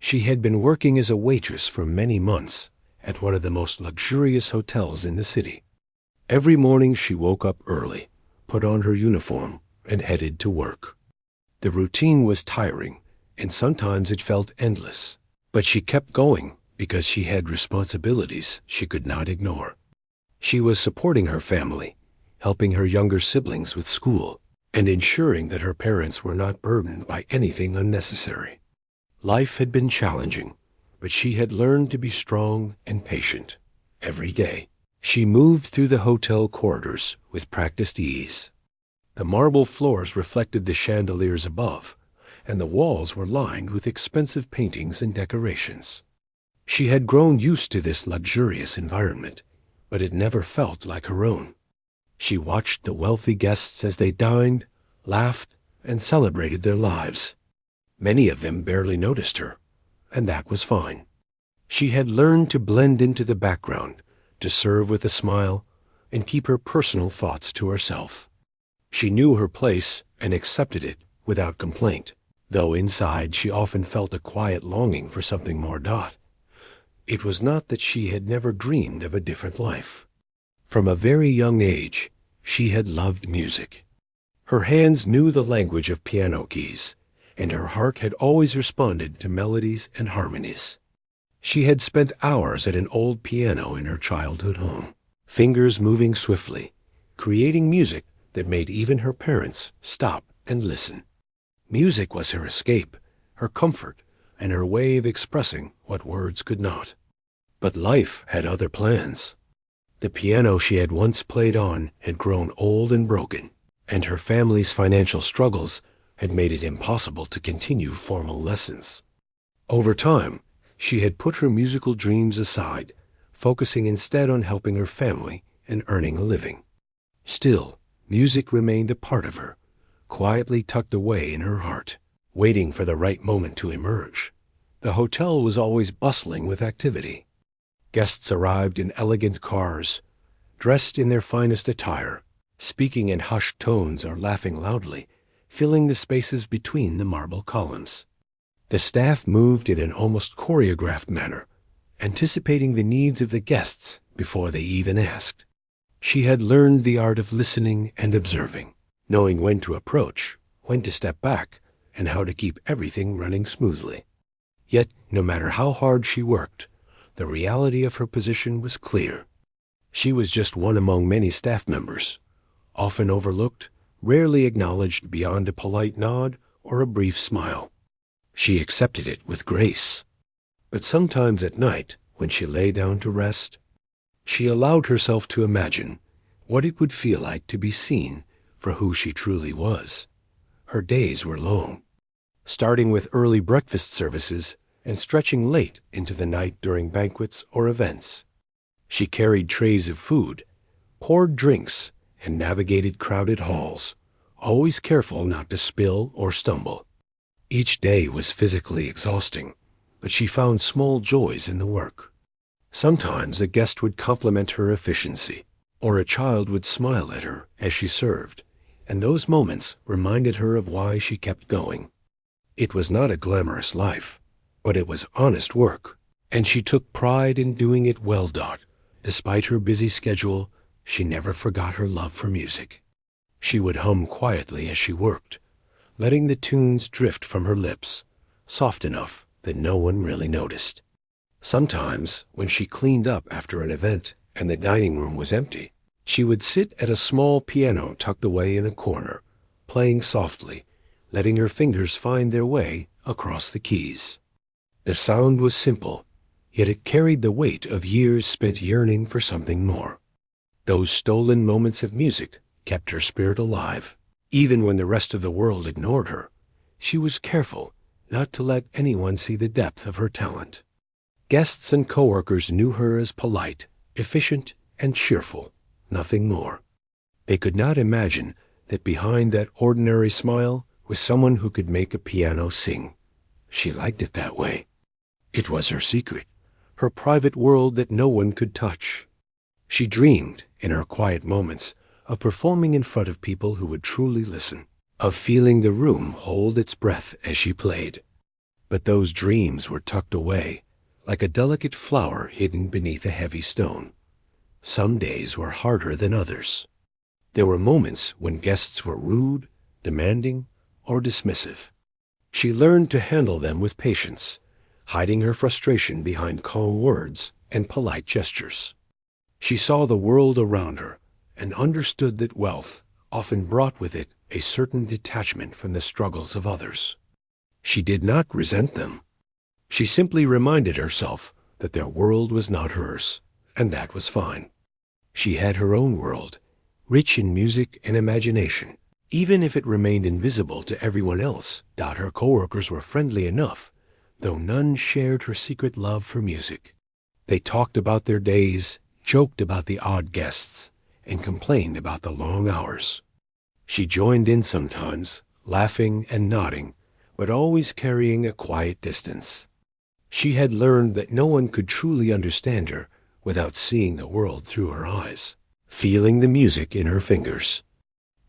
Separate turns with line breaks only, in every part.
She had been working as a waitress for many months at one of the most luxurious hotels in the city. Every morning she woke up early, put on her uniform, and headed to work. The routine was tiring, and sometimes it felt endless, but she kept going because she had responsibilities she could not ignore. She was supporting her family, helping her younger siblings with school, and ensuring that her parents were not burdened by anything unnecessary. Life had been challenging, but she had learned to be strong and patient. Every day, she moved through the hotel corridors with practiced ease. The marble floors reflected the chandeliers above, and the walls were lined with expensive paintings and decorations. She had grown used to this luxurious environment, but it never felt like her own. She watched the wealthy guests as they dined, laughed, and celebrated their lives. Many of them barely noticed her, and that was fine. She had learned to blend into the background, to serve with a smile, and keep her personal thoughts to herself. She knew her place and accepted it without complaint, though inside she often felt a quiet longing for something more. It was not that she had never dreamed of a different life. From a very young age, she had loved music. Her hands knew the language of piano keys, and her heart had always responded to melodies and harmonies. She had spent hours at an old piano in her childhood home, fingers moving swiftly, creating music that made even her parents stop and listen. Music was her escape, her comfort, and her way of expressing what words could not. But life had other plans. The piano she had once played on had grown old and broken, and her family's financial struggles had made it impossible to continue formal lessons. Over time, she had put her musical dreams aside, focusing instead on helping her family and earning a living. Still, music remained a part of her, quietly tucked away in her heart, waiting for the right moment to emerge. The hotel was always bustling with activity. Guests arrived in elegant cars, dressed in their finest attire, speaking in hushed tones or laughing loudly, filling the spaces between the marble columns. The staff moved in an almost choreographed manner, anticipating the needs of the guests before they even asked. She had learned the art of listening and observing, knowing when to approach, when to step back, and how to keep everything running smoothly. Yet, no matter how hard she worked, the reality of her position was clear. She was just one among many staff members, often overlooked, rarely acknowledged beyond a polite nod or a brief smile. She accepted it with grace. But sometimes at night, when she lay down to rest, she allowed herself to imagine what it would feel like to be seen for who she truly was. Her days were long, starting with early breakfast services and stretching late into the night during banquets or events. She carried trays of food, poured drinks, and navigated crowded halls, always careful not to spill or stumble. Each day was physically exhausting, but she found small joys in the work. Sometimes a guest would compliment her efficiency, or a child would smile at her as she served, and those moments reminded her of why she kept going. It was not a glamorous life, but it was honest work, and she took pride in doing it well. Despite her busy schedule, she never forgot her love for music. She would hum quietly as she worked, letting the tunes drift from her lips, soft enough that no one really noticed. Sometimes, when she cleaned up after an event and the dining room was empty, she would sit at a small piano tucked away in a corner, playing softly, letting her fingers find their way across the keys. The sound was simple, yet it carried the weight of years spent yearning for something more. Those stolen moments of music kept her spirit alive. Even when the rest of the world ignored her, she was careful not to let anyone see the depth of her talent. Guests and coworkers knew her as polite, efficient, and cheerful, nothing more. They could not imagine that behind that ordinary smile was someone who could make a piano sing. She liked it that way. It was her secret, her private world that no one could touch. She dreamed, in her quiet moments, of performing in front of people who would truly listen, of feeling the room hold its breath as she played. But those dreams were tucked away, like a delicate flower hidden beneath a heavy stone. Some days were harder than others. There were moments when guests were rude, demanding, or dismissive. She learned to handle them with patience, hiding her frustration behind calm words and polite gestures. She saw the world around her and understood that wealth often brought with it a certain detachment from the struggles of others. She did not resent them. She simply reminded herself that their world was not hers, and that was fine. She had her own world, rich in music and imagination. Even if it remained invisible to everyone else, her coworkers were friendly enough, though none shared her secret love for music. They talked about their days, joked about the odd guests, and complained about the long hours. She joined in sometimes, laughing and nodding, but always carrying a quiet distance. She had learned that no one could truly understand her without seeing the world through her eyes, feeling the music in her fingers.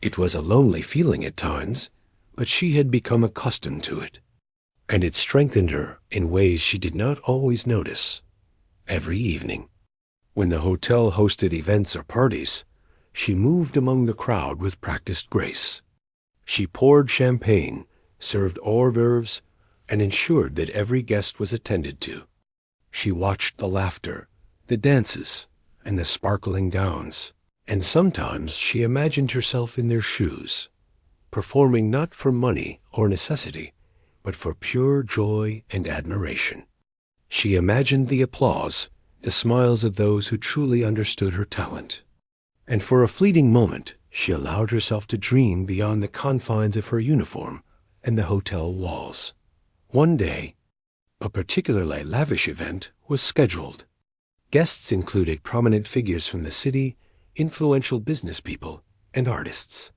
It was a lonely feeling at times, but she had become accustomed to it, and it strengthened her in ways she did not always notice. Every evening, when the hotel hosted events or parties, she moved among the crowd with practiced grace. She poured champagne, served hors d'oeuvres, and ensured that every guest was attended to. She watched the laughter, the dances, and the sparkling gowns, and sometimes she imagined herself in their shoes, performing not for money or necessity, but for pure joy and admiration. She imagined the applause, the smiles of those who truly understood her talent. And for a fleeting moment, she allowed herself to dream beyond the confines of her uniform and the hotel walls. One day, a particularly lavish event was scheduled. Guests included prominent figures from the city, influential business people, and artists.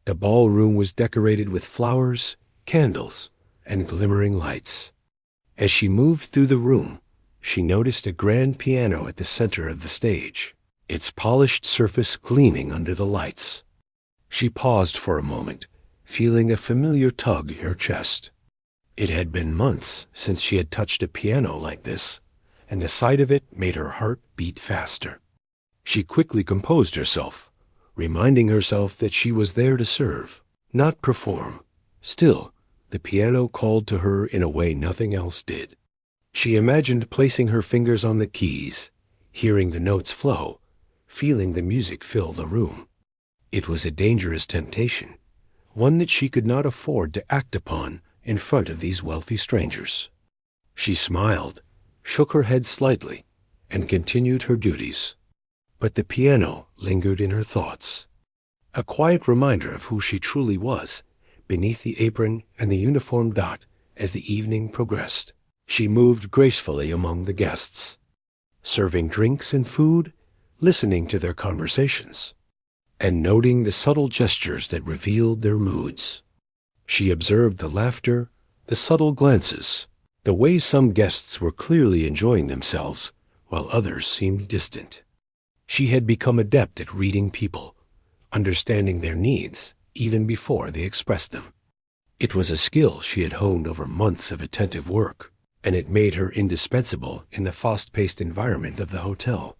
The ballroom was decorated with flowers, candles, and glimmering lights. As she moved through the room, she noticed a grand piano at the center of the stage, its polished surface gleaming under the lights. She paused for a moment, feeling a familiar tug in her chest. It had been months since she had touched a piano like this, and the sight of it made her heart beat faster. She quickly composed herself, reminding herself that she was there to serve, not perform. Still, the piano called to her in a way nothing else did. She imagined placing her fingers on the keys, hearing the notes flow, feeling the music fill the room. It was a dangerous temptation, one that she could not afford to act upon in front of these wealthy strangers. She smiled, shook her head slightly, and continued her duties. But the piano lingered in her thoughts, a quiet reminder of who she truly was, beneath the apron and the uniform dot. As the evening progressed, she moved gracefully among the guests, serving drinks and food, listening to their conversations, and noting the subtle gestures that revealed their moods. She observed the laughter, the subtle glances, the way some guests were clearly enjoying themselves, while others seemed distant. She had become adept at reading people, understanding their needs even before they expressed them. It was a skill she had honed over months of attentive work, and it made her indispensable in the fast-paced environment of the hotel.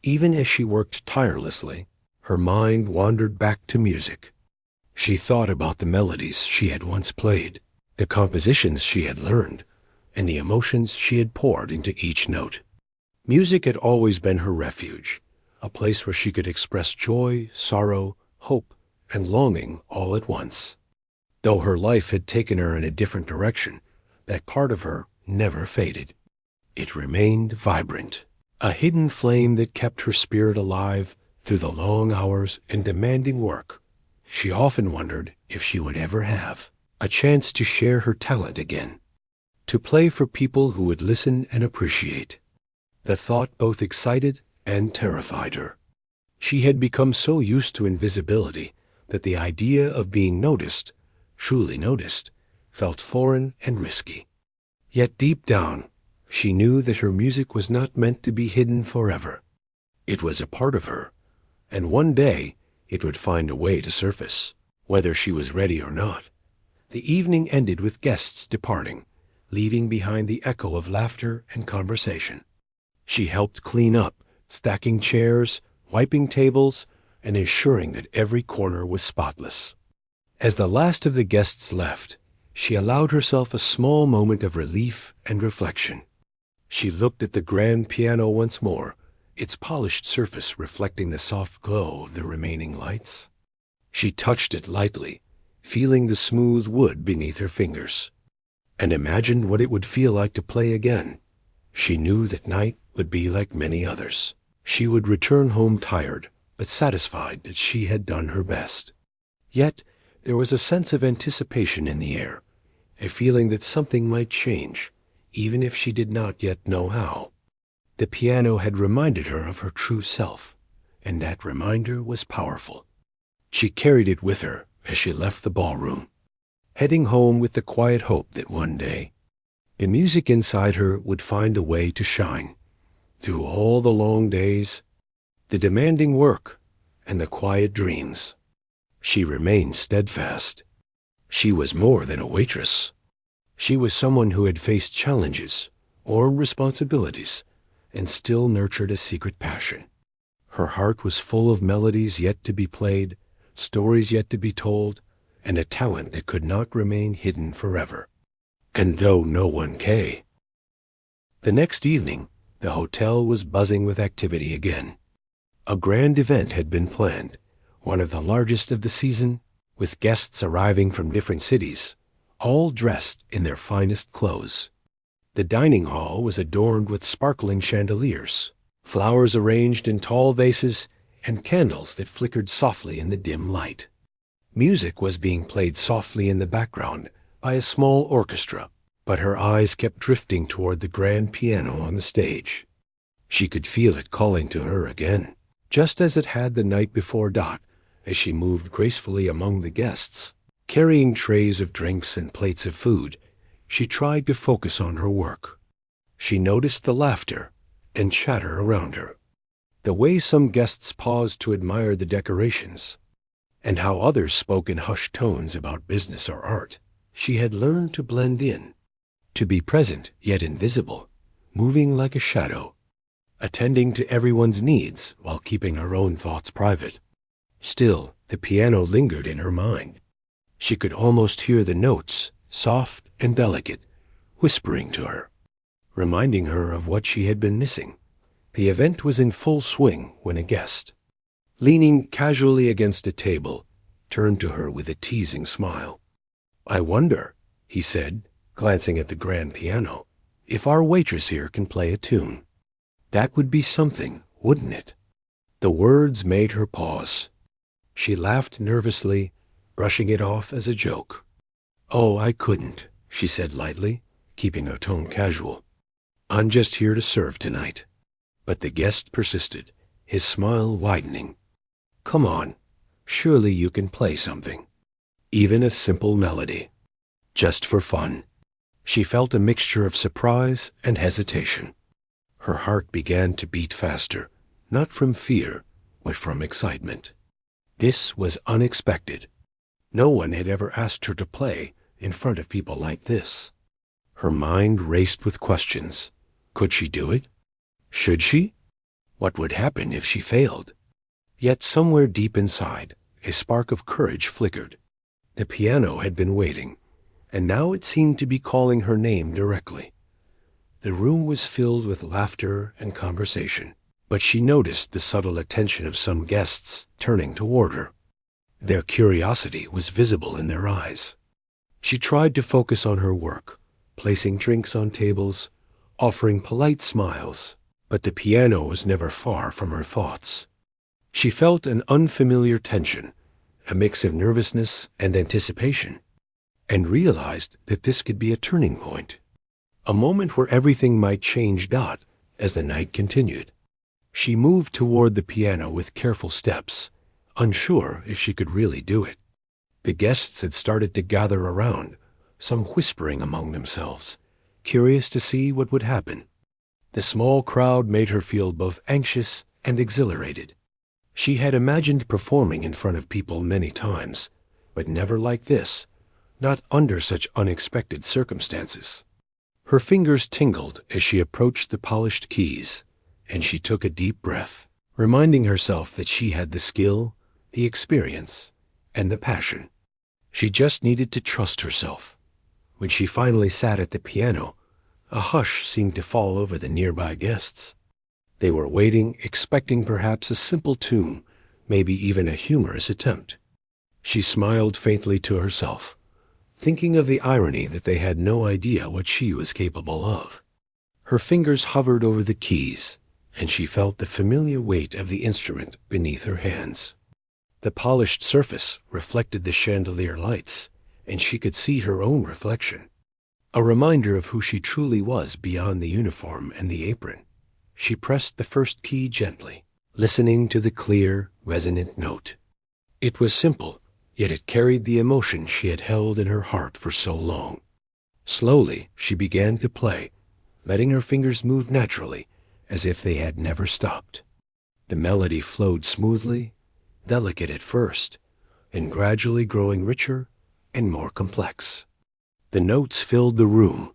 Even as she worked tirelessly, her mind wandered back to music. She thought about the melodies she had once played, the compositions she had learned, and the emotions she had poured into each note. Music had always been her refuge, a place where she could express joy, sorrow, hope, and longing all at once. Though her life had taken her in a different direction, that part of her never faded. It remained vibrant, a hidden flame that kept her spirit alive through the long hours and demanding work. She often wondered if she would ever have a chance to share her talent again, to play for people who would listen and appreciate. The thought both excited and terrified her. She had become so used to invisibility that the idea of being noticed, truly noticed, felt foreign and risky. Yet deep down, she knew that her music was not meant to be hidden forever. It was a part of her, and one day it would find a way to surface, whether she was ready or not. The evening ended with guests departing, leaving behind the echo of laughter and conversation. She helped clean up, stacking chairs, wiping tables, and ensuring that every corner was spotless. As the last of the guests left, she allowed herself a small moment of relief and reflection. She looked at the grand piano once more, its polished surface reflecting the soft glow of the remaining lights. She touched it lightly, feeling the smooth wood beneath her fingers, and imagined what it would feel like to play again. She knew that night would be like many others. She would return home tired, but satisfied that she had done her best. Yet there was a sense of anticipation in the air, a feeling that something might change, even if she did not yet know how. The piano had reminded her of her true self, and that reminder was powerful. She carried it with her as she left the ballroom, heading home with the quiet hope that one day, the music inside her would find a way to shine through all the long days, the demanding work, and the quiet dreams. She remained steadfast. She was more than a waitress. She was someone who had faced challenges or responsibilities and still nurtured a secret passion. Her heart was full of melodies yet to be played, stories yet to be told, and a talent that could not remain hidden forever. And though no one came. The next evening, the hotel was buzzing with activity again. A grand event had been planned, one of the largest of the season, with guests arriving from different cities, all dressed in their finest clothes. The dining hall was adorned with sparkling chandeliers, flowers arranged in tall vases, and candles that flickered softly in the dim light. Music was being played softly in the background by a small orchestra, but her eyes kept drifting toward the grand piano on the stage. She could feel it calling to her again, just as it had the night before. As she moved gracefully among the guests, carrying trays of drinks and plates of food, she tried to focus on her work. She noticed the laughter and chatter around her, the way some guests paused to admire the decorations, and how others spoke in hushed tones about business or art. She had learned to blend in, to be present yet invisible, moving like a shadow, attending to everyone's needs while keeping her own thoughts private. Still, the piano lingered in her mind. She could almost hear the notes, soft and delicate, whispering to her, reminding her of what she had been missing. The event was in full swing when a guest, leaning casually against a table, turned to her with a teasing smile. "I wonder," he said, glancing at the grand piano, "if our waitress here can play a tune. That would be something, wouldn't it?" The words made her pause. She laughed nervously, brushing it off as a joke. "Oh, I couldn't," she said lightly, keeping her tone casual. "I'm just here to serve tonight." But the guest persisted, his smile widening. "Come on, surely you can play something. Even a simple melody. Just for fun." She felt a mixture of surprise and hesitation. Her heart began to beat faster, not from fear, but from excitement. This was unexpected. No one had ever asked her to play in front of people like this. Her mind raced with questions. Could she do it? Should she? What would happen if she failed? Yet somewhere deep inside, a spark of courage flickered. The piano had been waiting, and now it seemed to be calling her name directly. The room was filled with laughter and conversation, but she noticed the subtle attention of some guests turning toward her. Their curiosity was visible in their eyes. She tried to focus on her work, placing drinks on tables, offering polite smiles, but the piano was never far from her thoughts. She felt an unfamiliar tension, a mix of nervousness and anticipation, and realized that this could be a turning point, a moment where everything might change. As the night continued, she moved toward the piano with careful steps, unsure if she could really do it. The guests had started to gather around, some whispering among themselves, curious to see what would happen. The small crowd made her feel both anxious and exhilarated. She had imagined performing in front of people many times, but never like this, not under such unexpected circumstances. Her fingers tingled as she approached the polished keys, and she took a deep breath, reminding herself that she had the skill, the experience, and the passion. She just needed to trust herself. When she finally sat at the piano, a hush seemed to fall over the nearby guests. They were waiting, expecting perhaps a simple tune, maybe even a humorous attempt. She smiled faintly to herself, thinking of the irony that they had no idea what she was capable of. Her fingers hovered over the keys, and she felt the familiar weight of the instrument beneath her hands. The polished surface reflected the chandelier lights, and she could see her own reflection, a reminder of who she truly was beyond the uniform and the apron. She pressed the first key gently, listening to the clear, resonant note. It was simple, yet it carried the emotion she had held in her heart for so long. Slowly, she began to play, letting her fingers move naturally, as if they had never stopped. The melody flowed smoothly, delicate at first, and gradually growing richer and more complex. The notes filled the room,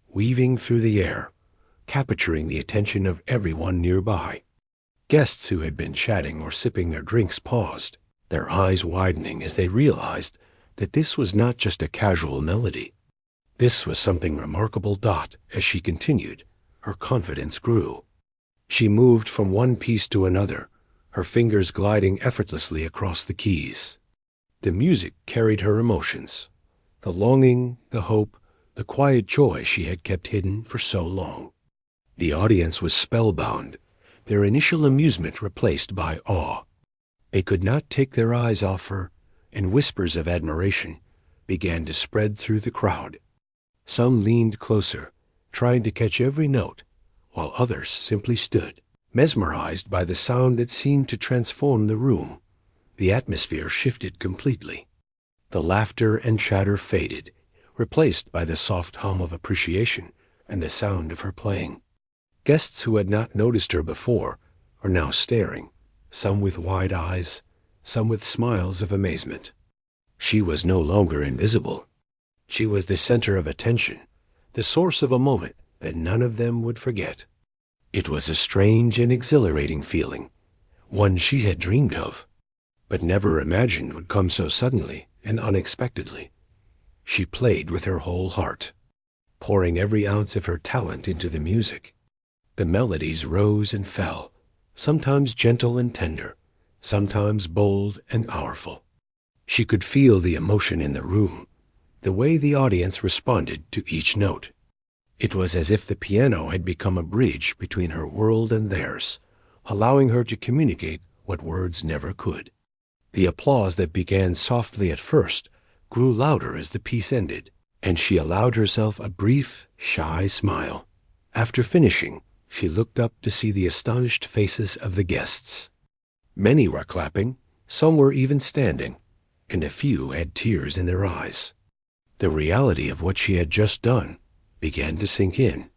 weaving through the air, capturing the attention of everyone nearby. Guests who had been chatting or sipping their drinks paused, their eyes widening as they realized that this was not just a casual melody. This was something remarkable. As she continued, her confidence grew. She moved from one piece to another, her fingers gliding effortlessly across the keys. The music carried her emotions, the longing, the hope, the quiet joy she had kept hidden for so long. The audience was spellbound, their initial amusement replaced by awe. They could not take their eyes off her, and whispers of admiration began to spread through the crowd. Some leaned closer, trying to catch every note, while others simply stood, mesmerized by the sound that seemed to transform the room. The atmosphere shifted completely. The laughter and chatter faded, replaced by the soft hum of appreciation and the sound of her playing. Guests who had not noticed her before were now staring, some with wide eyes, some with smiles of amazement. She was no longer invisible. She was the center of attention, the source of a moment that none of them would forget. It was a strange and exhilarating feeling, one she had dreamed of, but never imagined would come so suddenly and unexpectedly. She played with her whole heart, pouring every ounce of her talent into the music. The melodies rose and fell, sometimes gentle and tender, sometimes bold and powerful. She could feel the emotion in the room, the way the audience responded to each note. It was as if the piano had become a bridge between her world and theirs, allowing her to communicate what words never could. The applause that began softly at first grew louder as the piece ended, and she allowed herself a brief, shy smile. After finishing, she looked up to see the astonished faces of the guests. Many were clapping, some were even standing, and a few had tears in their eyes. The reality of what she had just done began to sink in.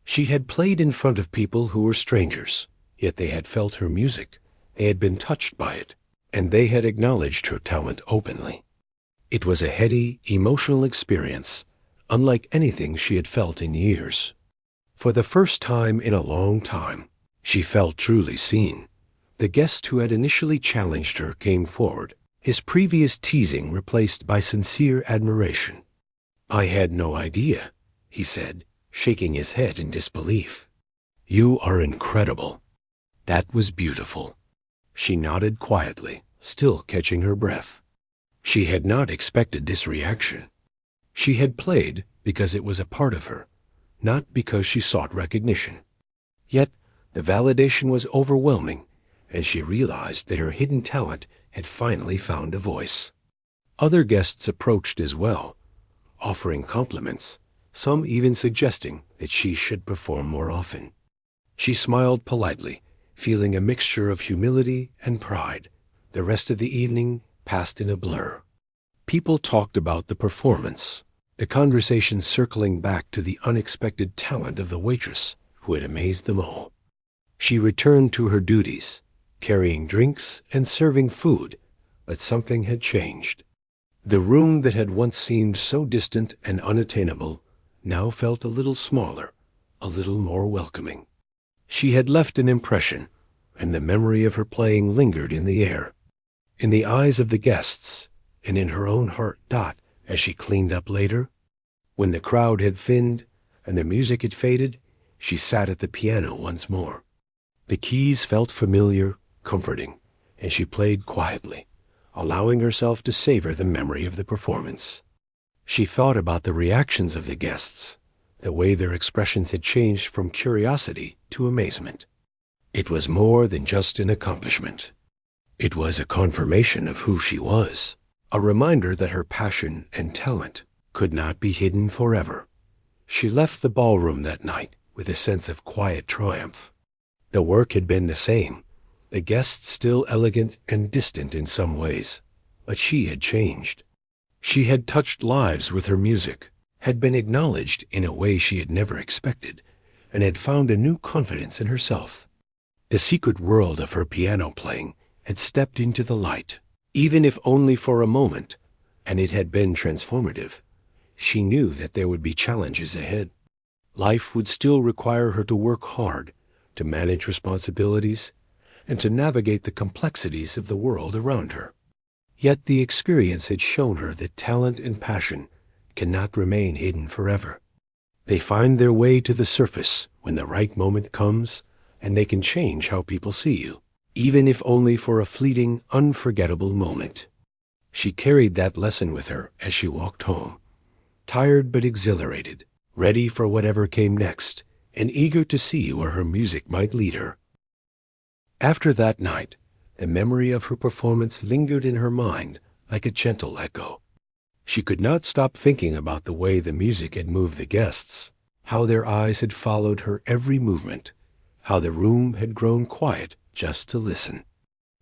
She had played in front of people who were strangers, yet they had felt her music, they had been touched by it, and they had acknowledged her talent openly. It was a heady, emotional experience, unlike anything she had felt in years. For the first time in a long time, she felt truly seen. The guest who had initially challenged her came forward, his previous teasing replaced by sincere admiration. "I had no idea," he said, shaking his head in disbelief. "You are incredible." "That was beautiful." She nodded quietly, still catching her breath. She had not expected this reaction. She had played because it was a part of her, not because she sought recognition. Yet the validation was overwhelming as she realized that her hidden talent had finally found a voice. Other guests approached as well, offering compliments, some even suggesting that she should perform more often. She smiled politely, feeling a mixture of humility and pride. The rest of the evening passed in a blur. People talked about the performance, the conversation circling back to the unexpected talent of the waitress who had amazed them all. She returned to her duties, carrying drinks and serving food, but something had changed. The room that had once seemed so distant and unattainable now felt a little smaller, a little more welcoming. She had left an impression, and the memory of her playing lingered in the air, in the eyes of the guests, and in her own heart. As she cleaned up later, when the crowd had thinned and the music had faded, she sat at the piano once more. The keys felt familiar, comforting, and she played quietly, allowing herself to savor the memory of the performance. She thought about the reactions of the guests, the way their expressions had changed from curiosity to amazement. It was more than just an accomplishment. It was a confirmation of who she was, a reminder that her passion and talent could not be hidden forever. She left the ballroom that night with a sense of quiet triumph. The work had been the same, the guests still elegant and distant in some ways, but she had changed. She had touched lives with her music, had been acknowledged in a way she had never expected, and had found a new confidence in herself. The secret world of her piano playing had stepped into the light, even if only for a moment, and it had been transformative. She knew that there would be challenges ahead. Life would still require her to work hard, to manage responsibilities, and to navigate the complexities of the world around her. Yet the experience had shown her that talent and passion cannot remain hidden forever. They find their way to the surface when the right moment comes, and they can change how people see you, even if only for a fleeting, unforgettable moment. She carried that lesson with her as she walked home, tired but exhilarated, ready for whatever came next, and eager to see where her music might lead her. After that night, the memory of her performance lingered in her mind like a gentle echo. She could not stop thinking about the way the music had moved the guests, how their eyes had followed her every movement, how the room had grown quiet just to listen.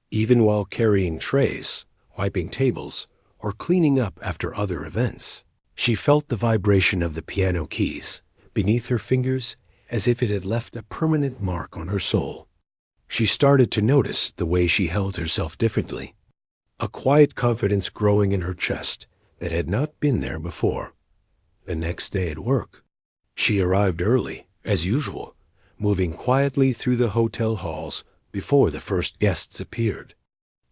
Even while carrying trays, wiping tables, or cleaning up after other events, she felt the vibration of the piano keys beneath her fingers as if it had left a permanent mark on her soul. She started to notice the way she held herself differently, a quiet confidence growing in her chest that had not been there before. The next day at work, she arrived early, as usual, moving quietly through the hotel halls before the first guests appeared.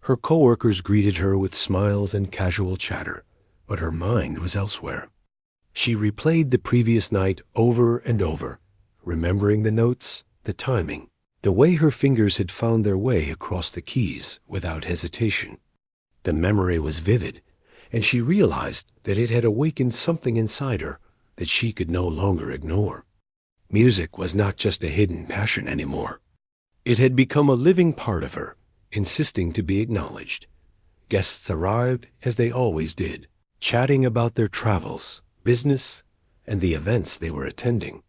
Her coworkers greeted her with smiles and casual chatter, but her mind was elsewhere. She replayed the previous night over and over, remembering the notes, the timing, the way her fingers had found their way across the keys without hesitation. The memory was vivid, and she realized that it had awakened something inside her that she could no longer ignore. Music was not just a hidden passion anymore. It had become a living part of her, insisting to be acknowledged. Guests arrived, as they always did, chatting about their travels, business, and the events they were attending.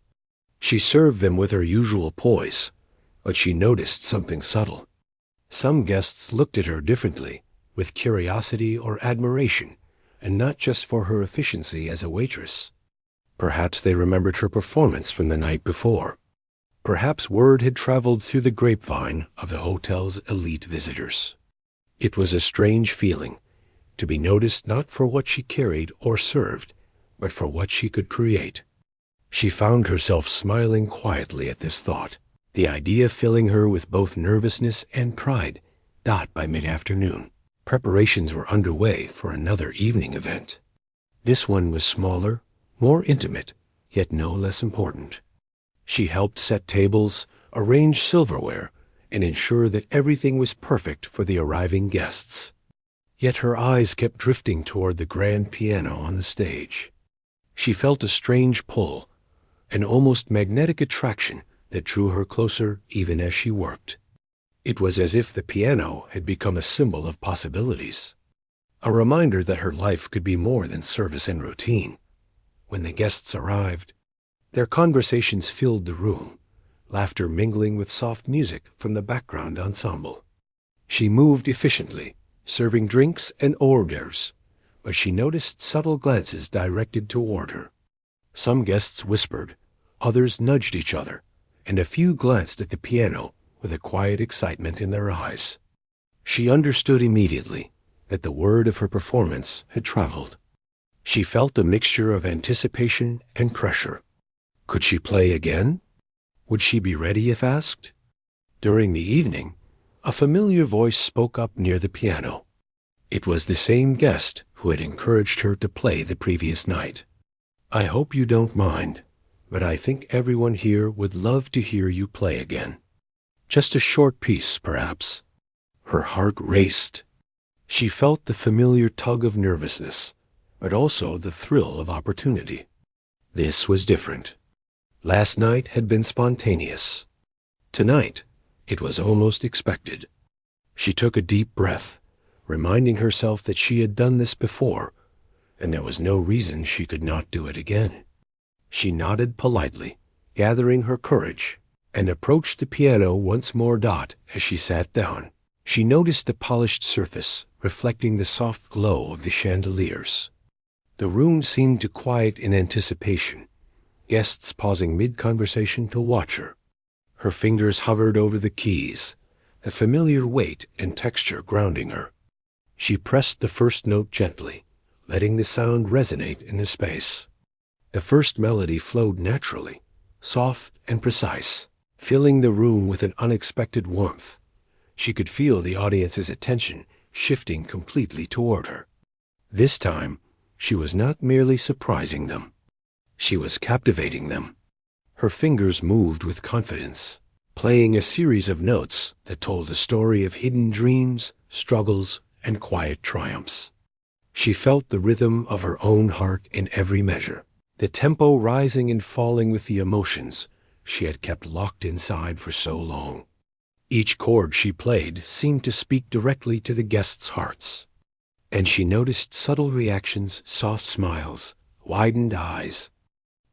She served them with her usual poise, but she noticed something subtle. Some guests looked at her differently, with curiosity or admiration, and not just for her efficiency as a waitress. Perhaps they remembered her performance from the night before. Perhaps word had traveled through the grapevine of the hotel's elite visitors. It was a strange feeling, to be noticed not for what she carried or served, but for what she could create. She found herself smiling quietly at this thought, the idea filling her with both nervousness and pride. By mid-afternoon, preparations were underway for another evening event. This one was smaller, more intimate, yet no less important. She helped set tables, arrange silverware, and ensure that everything was perfect for the arriving guests. Yet her eyes kept drifting toward the grand piano on the stage. She felt a strange pull, an almost magnetic attraction that drew her closer even as she worked. It was as if the piano had become a symbol of possibilities, a reminder that her life could be more than service and routine. When the guests arrived, their conversations filled the room, laughter mingling with soft music from the background ensemble. She moved efficiently, serving drinks and hors d'oeuvres, but she noticed subtle glances directed toward her. Some guests whispered, others nudged each other, and a few glanced at the piano with a quiet excitement in their eyes. She understood immediately that the word of her performance had traveled. She felt a mixture of anticipation and pressure. Could she play again? Would she be ready if asked? During the evening, a familiar voice spoke up near the piano. It was the same guest who had encouraged her to play the previous night. "I hope you don't mind, but I think everyone here would love to hear you play again. Just a short piece, perhaps." Her heart raced. She felt the familiar tug of nervousness, but also the thrill of opportunity. This was different. Last night had been spontaneous. Tonight, it was almost expected. She took a deep breath, reminding herself that she had done this before, and there was no reason she could not do it again. She nodded politely, gathering her courage, and approached the piano once more. As she sat down, she noticed the polished surface reflecting the soft glow of the chandeliers. The room seemed to quiet in anticipation, guests pausing mid-conversation to watch her. Her fingers hovered over the keys, the familiar weight and texture grounding her. She pressed the first note gently, letting the sound resonate in the space. The first melody flowed naturally, soft and precise, filling the room with an unexpected warmth. She could feel the audience's attention shifting completely toward her. This time, she was not merely surprising them. She was captivating them. Her fingers moved with confidence, playing a series of notes that told a story of hidden dreams, struggles, and quiet triumphs. She felt the rhythm of her own heart in every measure, the tempo rising and falling with the emotions she had kept locked inside for so long. Each chord she played seemed to speak directly to the guests' hearts, and she noticed subtle reactions, soft smiles, widened eyes,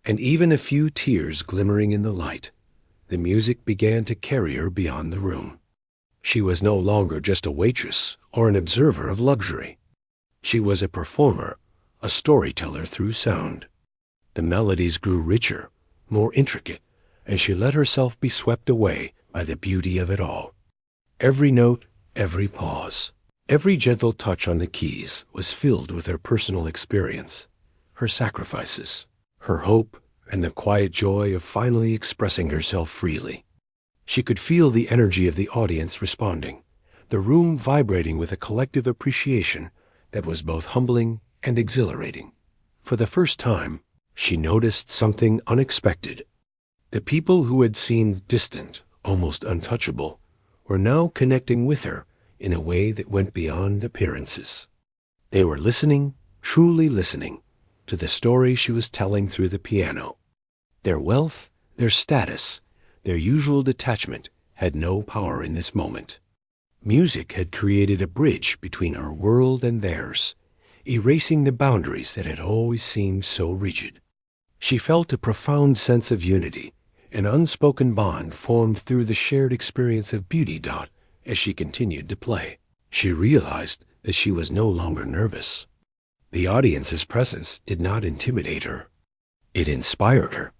and even a few tears glimmering in the light. The music began to carry her beyond the room. She was no longer just a waitress or an observer of luxury. She was a performer, a storyteller through sound. The melodies grew richer, more intricate, and she let herself be swept away by the beauty of it all. Every note, every pause, every gentle touch on the keys was filled with her personal experience, her sacrifices, her hope, and the quiet joy of finally expressing herself freely. She could feel the energy of the audience responding, the room vibrating with a collective appreciation that was both humbling and exhilarating. For the first time, she noticed something unexpected. The people who had seemed distant, almost untouchable, were now connecting with her in a way that went beyond appearances. They were listening, truly listening, to the story she was telling through the piano. Their wealth, their status, their usual detachment had no power in this moment. Music had created a bridge between her world and theirs, erasing the boundaries that had always seemed so rigid. She felt a profound sense of unity, an unspoken bond formed through the shared experience of beauty. As she continued to play, she realized that she was no longer nervous. The audience's presence did not intimidate her. It inspired her.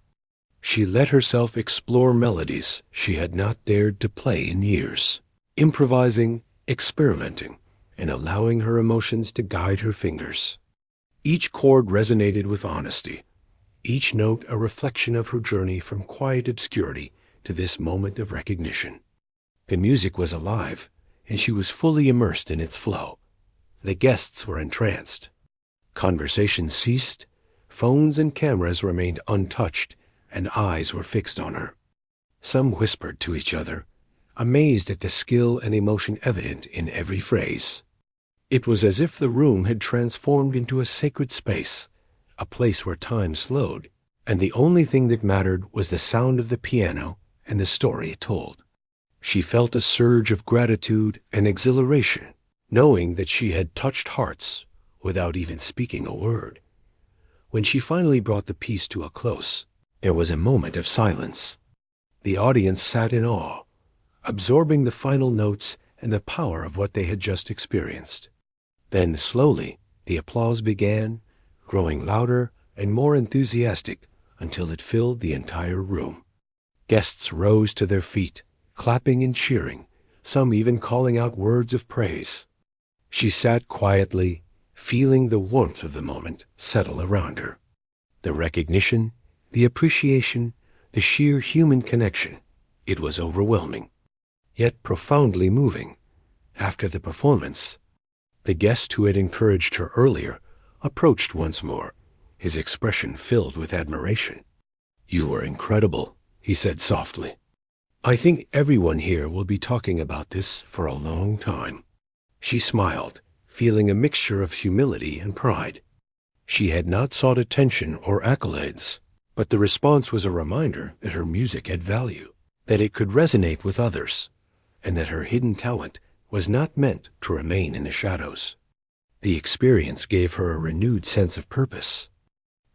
She let herself explore melodies she had not dared to play in years, improvising, experimenting, and allowing her emotions to guide her fingers. Each chord resonated with honesty, each note a reflection of her journey from quiet obscurity to this moment of recognition. The music was alive, and she was fully immersed in its flow. The guests were entranced. Conversation ceased, phones and cameras remained untouched, and eyes were fixed on her. Some whispered to each other, amazed at the skill and emotion evident in every phrase. It was as if the room had transformed into a sacred space, a place where time slowed, and the only thing that mattered was the sound of the piano and the story it told. She felt a surge of gratitude and exhilaration, knowing that she had touched hearts without even speaking a word. When she finally brought the piece to a close, there was a moment of silence. The audience sat in awe, absorbing the final notes and the power of what they had just experienced. Then, slowly, the applause began, growing louder and more enthusiastic until it filled the entire room. Guests rose to their feet, clapping and cheering, some even calling out words of praise. She sat quietly, feeling the warmth of the moment settle around her. The recognition, the appreciation, the sheer human connection. It was overwhelming, yet profoundly moving. After the performance, the guest who had encouraged her earlier approached once more, his expression filled with admiration. "You were incredible," he said softly. "I think everyone here will be talking about this for a long time." She smiled, feeling a mixture of humility and pride. She had not sought attention or accolades, but the response was a reminder that her music had value, that it could resonate with others, and that her hidden talent was not meant to remain in the shadows. The experience gave her a renewed sense of purpose,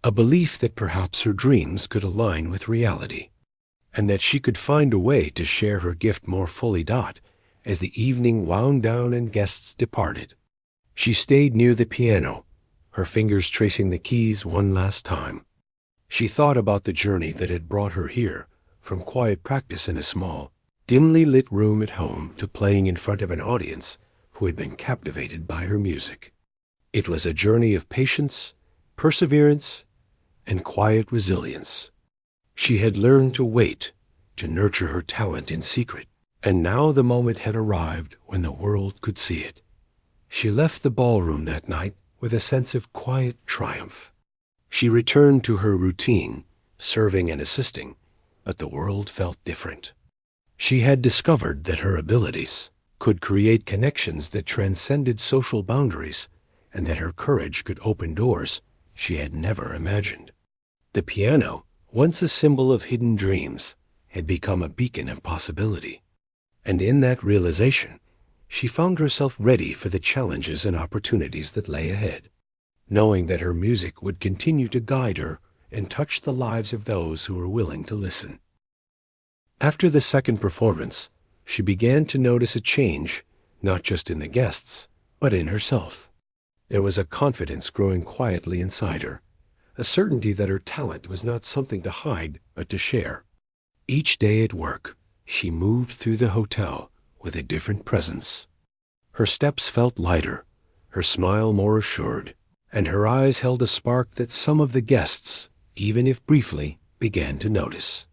a belief that perhaps her dreams could align with reality, and that she could find a way to share her gift more fully. As the evening wound down and guests departed, she stayed near the piano, her fingers tracing the keys one last time. She thought about the journey that had brought her here, from quiet practice in a small, dimly lit room at home to playing in front of an audience who had been captivated by her music. It was a journey of patience, perseverance, and quiet resilience. She had learned to wait, to nurture her talent in secret, and now the moment had arrived when the world could see it. She left the ballroom that night with a sense of quiet triumph. She returned to her routine, serving and assisting, but the world felt different. She had discovered that her abilities could create connections that transcended social boundaries, and that her courage could open doors she had never imagined. The piano, once a symbol of hidden dreams, had become a beacon of possibility. And in that realization, she found herself ready for the challenges and opportunities that lay ahead, knowing that her music would continue to guide her and touch the lives of those who were willing to listen. After the second performance, she began to notice a change, not just in the guests, but in herself. There was a confidence growing quietly inside her, a certainty that her talent was not something to hide, but to share. Each day at work, she moved through the hotel with a different presence. Her steps felt lighter, her smile more assured, and her eyes held a spark that some of the guests, even if briefly, began to notice.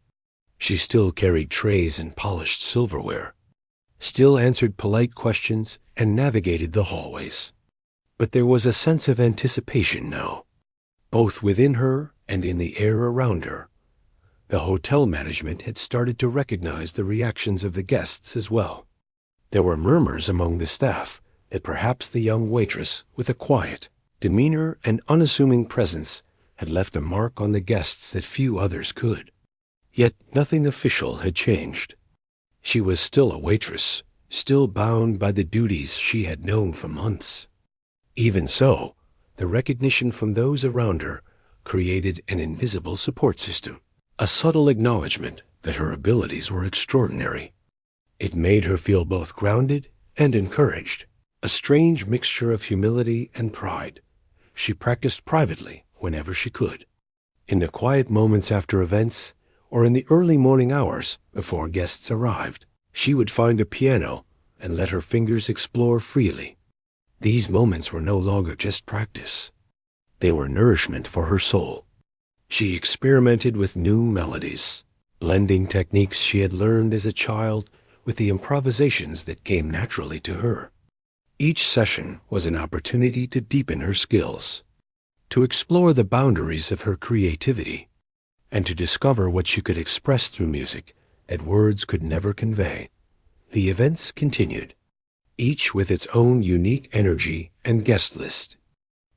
She still carried trays and polished silverware, still answered polite questions and navigated the hallways. But there was a sense of anticipation now, both within her and in the air around her. The hotel management had started to recognize the reactions of the guests as well. There were murmurs among the staff that perhaps the young waitress, with a quiet demeanor and unassuming presence, had left a mark on the guests that few others could. Yet nothing official had changed. She was still a waitress, still bound by the duties she had known for months. Even so, the recognition from those around her created an invisible support system, a subtle acknowledgement that her abilities were extraordinary. It made her feel both grounded and encouraged, a strange mixture of humility and pride. She practiced privately whenever she could, in the quiet moments after events, or in the early morning hours before guests arrived. She would find a piano and let her fingers explore freely. These moments were no longer just practice. They were nourishment for her soul. She experimented with new melodies, blending techniques she had learned as a child with the improvisations that came naturally to her. Each session was an opportunity to deepen her skills, to explore the boundaries of her creativity, and to discover what she could express through music that words could never convey. The events continued, each with its own unique energy and guest list.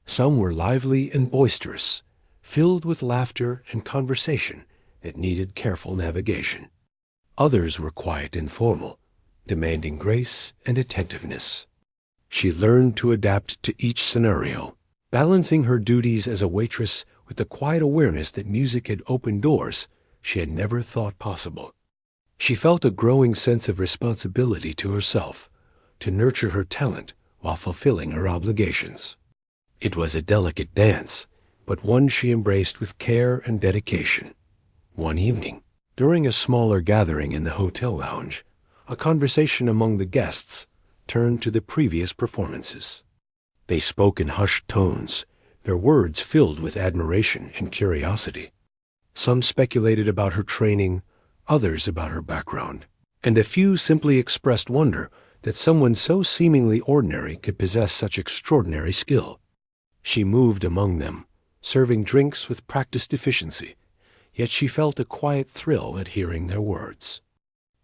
Some were lively and boisterous, filled with laughter and conversation that needed careful navigation. Others were quiet and formal, demanding grace and attentiveness. She learned to adapt to each scenario, balancing her duties as a waitress with the quiet awareness that music had opened doors she had never thought possible. She felt a growing sense of responsibility to herself, to nurture her talent while fulfilling her obligations. It was a delicate dance, but one she embraced with care and dedication. One evening, during a smaller gathering in the hotel lounge, a conversation among the guests turned to the previous performances. They spoke in hushed tones, their words filled with admiration and curiosity. Some speculated about her training, others about her background, and a few simply expressed wonder that someone so seemingly ordinary could possess such extraordinary skill. She moved among them, serving drinks with practiced efficiency, yet she felt a quiet thrill at hearing their words.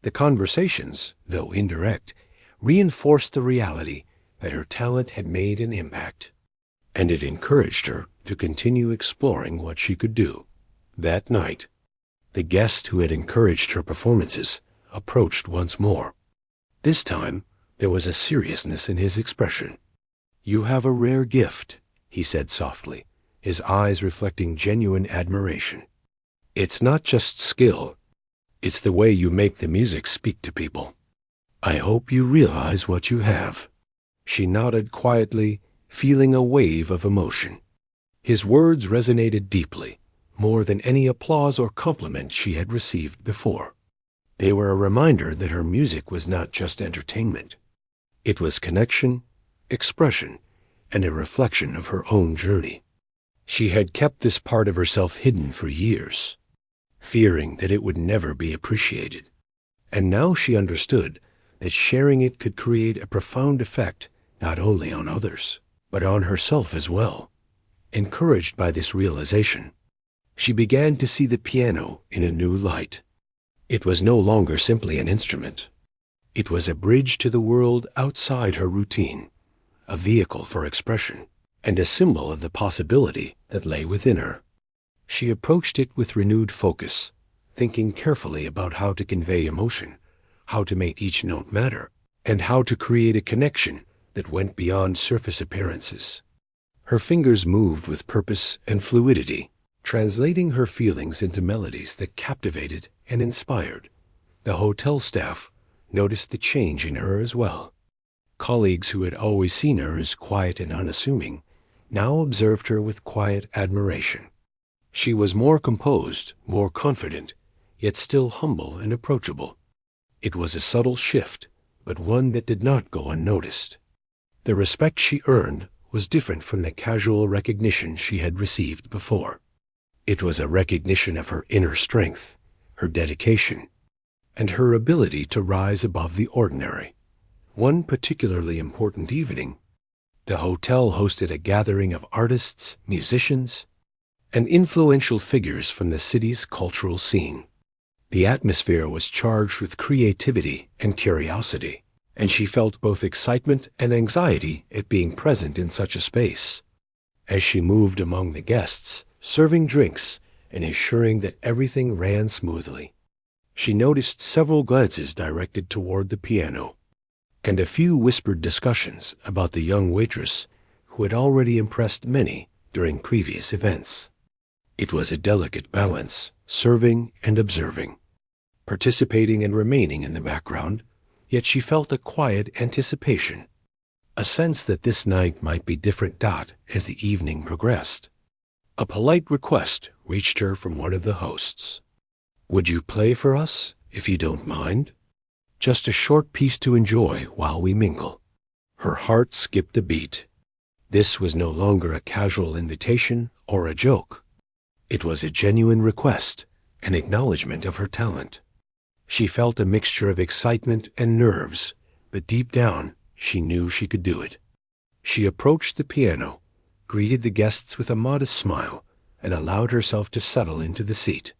The conversations, though indirect, reinforced the reality that her talent had made an impact, and it encouraged her to continue exploring what she could do. That night, the guest who had encouraged her performances approached once more. This time, there was a seriousness in his expression. "You have a rare gift," he said softly, his eyes reflecting genuine admiration. "It's not just skill. It's the way you make the music speak to people. I hope you realize what you have." She nodded quietly, feeling a wave of emotion. His words resonated deeply, more than any applause or compliment she had received before. They were a reminder that her music was not just entertainment. It was connection, expression, and a reflection of her own journey. She had kept this part of herself hidden for years, fearing that it would never be appreciated. And now she understood that sharing it could create a profound effect not only on others, but on herself as well. Encouraged by this realization, she began to see the piano in a new light. It was no longer simply an instrument. It was a bridge to the world outside her routine, a vehicle for expression, and a symbol of the possibility that lay within her. She approached it with renewed focus, thinking carefully about how to convey emotion, how to make each note matter, and how to create a connection that went beyond surface appearances. Her fingers moved with purpose and fluidity, translating her feelings into melodies that captivated and inspired. The hotel staff noticed the change in her as well. Colleagues who had always seen her as quiet and unassuming now observed her with quiet admiration. She was more composed, more confident, yet still humble and approachable. It was a subtle shift, but one that did not go unnoticed. The respect she earned was different from the casual recognition she had received before. It was a recognition of her inner strength, her dedication, and her ability to rise above the ordinary. One particularly important evening, the hotel hosted a gathering of artists, musicians, and influential figures from the city's cultural scene. The atmosphere was charged with creativity and curiosity, and she felt both excitement and anxiety at being present in such a space. As she moved among the guests, serving drinks and ensuring that everything ran smoothly, she noticed several glances directed toward the piano, and a few whispered discussions about the young waitress who had already impressed many during previous events. It was a delicate balance, serving and observing, participating and remaining in the background, yet she felt a quiet anticipation, a sense that this night might be different as the evening progressed. A polite request reached her from one of the hosts. "Would you play for us, if you don't mind? Just a short piece to enjoy while we mingle." Her heart skipped a beat. This was no longer a casual invitation or a joke. It was a genuine request, an acknowledgement of her talent. She felt a mixture of excitement and nerves, but deep down she knew she could do it. She approached the piano, greeted the guests with a modest smile, and allowed herself to settle into the seat.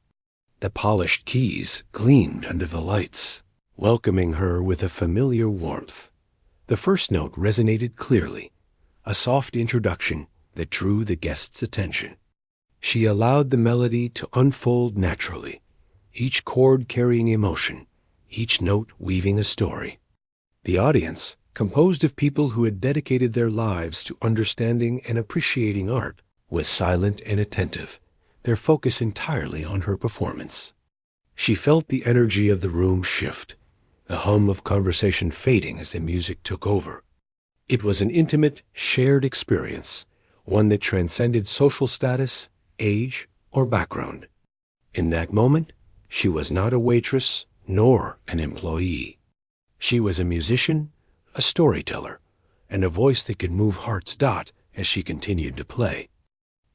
The polished keys gleamed under the lights, welcoming her with a familiar warmth. The first note resonated clearly, a soft introduction that drew the guests' attention. She allowed the melody to unfold naturally, each chord carrying emotion, each note weaving a story. The audience, composed of people who had dedicated their lives to understanding and appreciating art, was silent and attentive, their focus entirely on her performance. She felt the energy of the room shift, the hum of conversation fading as the music took over. It was an intimate, shared experience, one that transcended social status, age, or background. In that moment, she was not a waitress nor an employee. She was a musician, a storyteller, and a voice that could move hearts as she continued to play.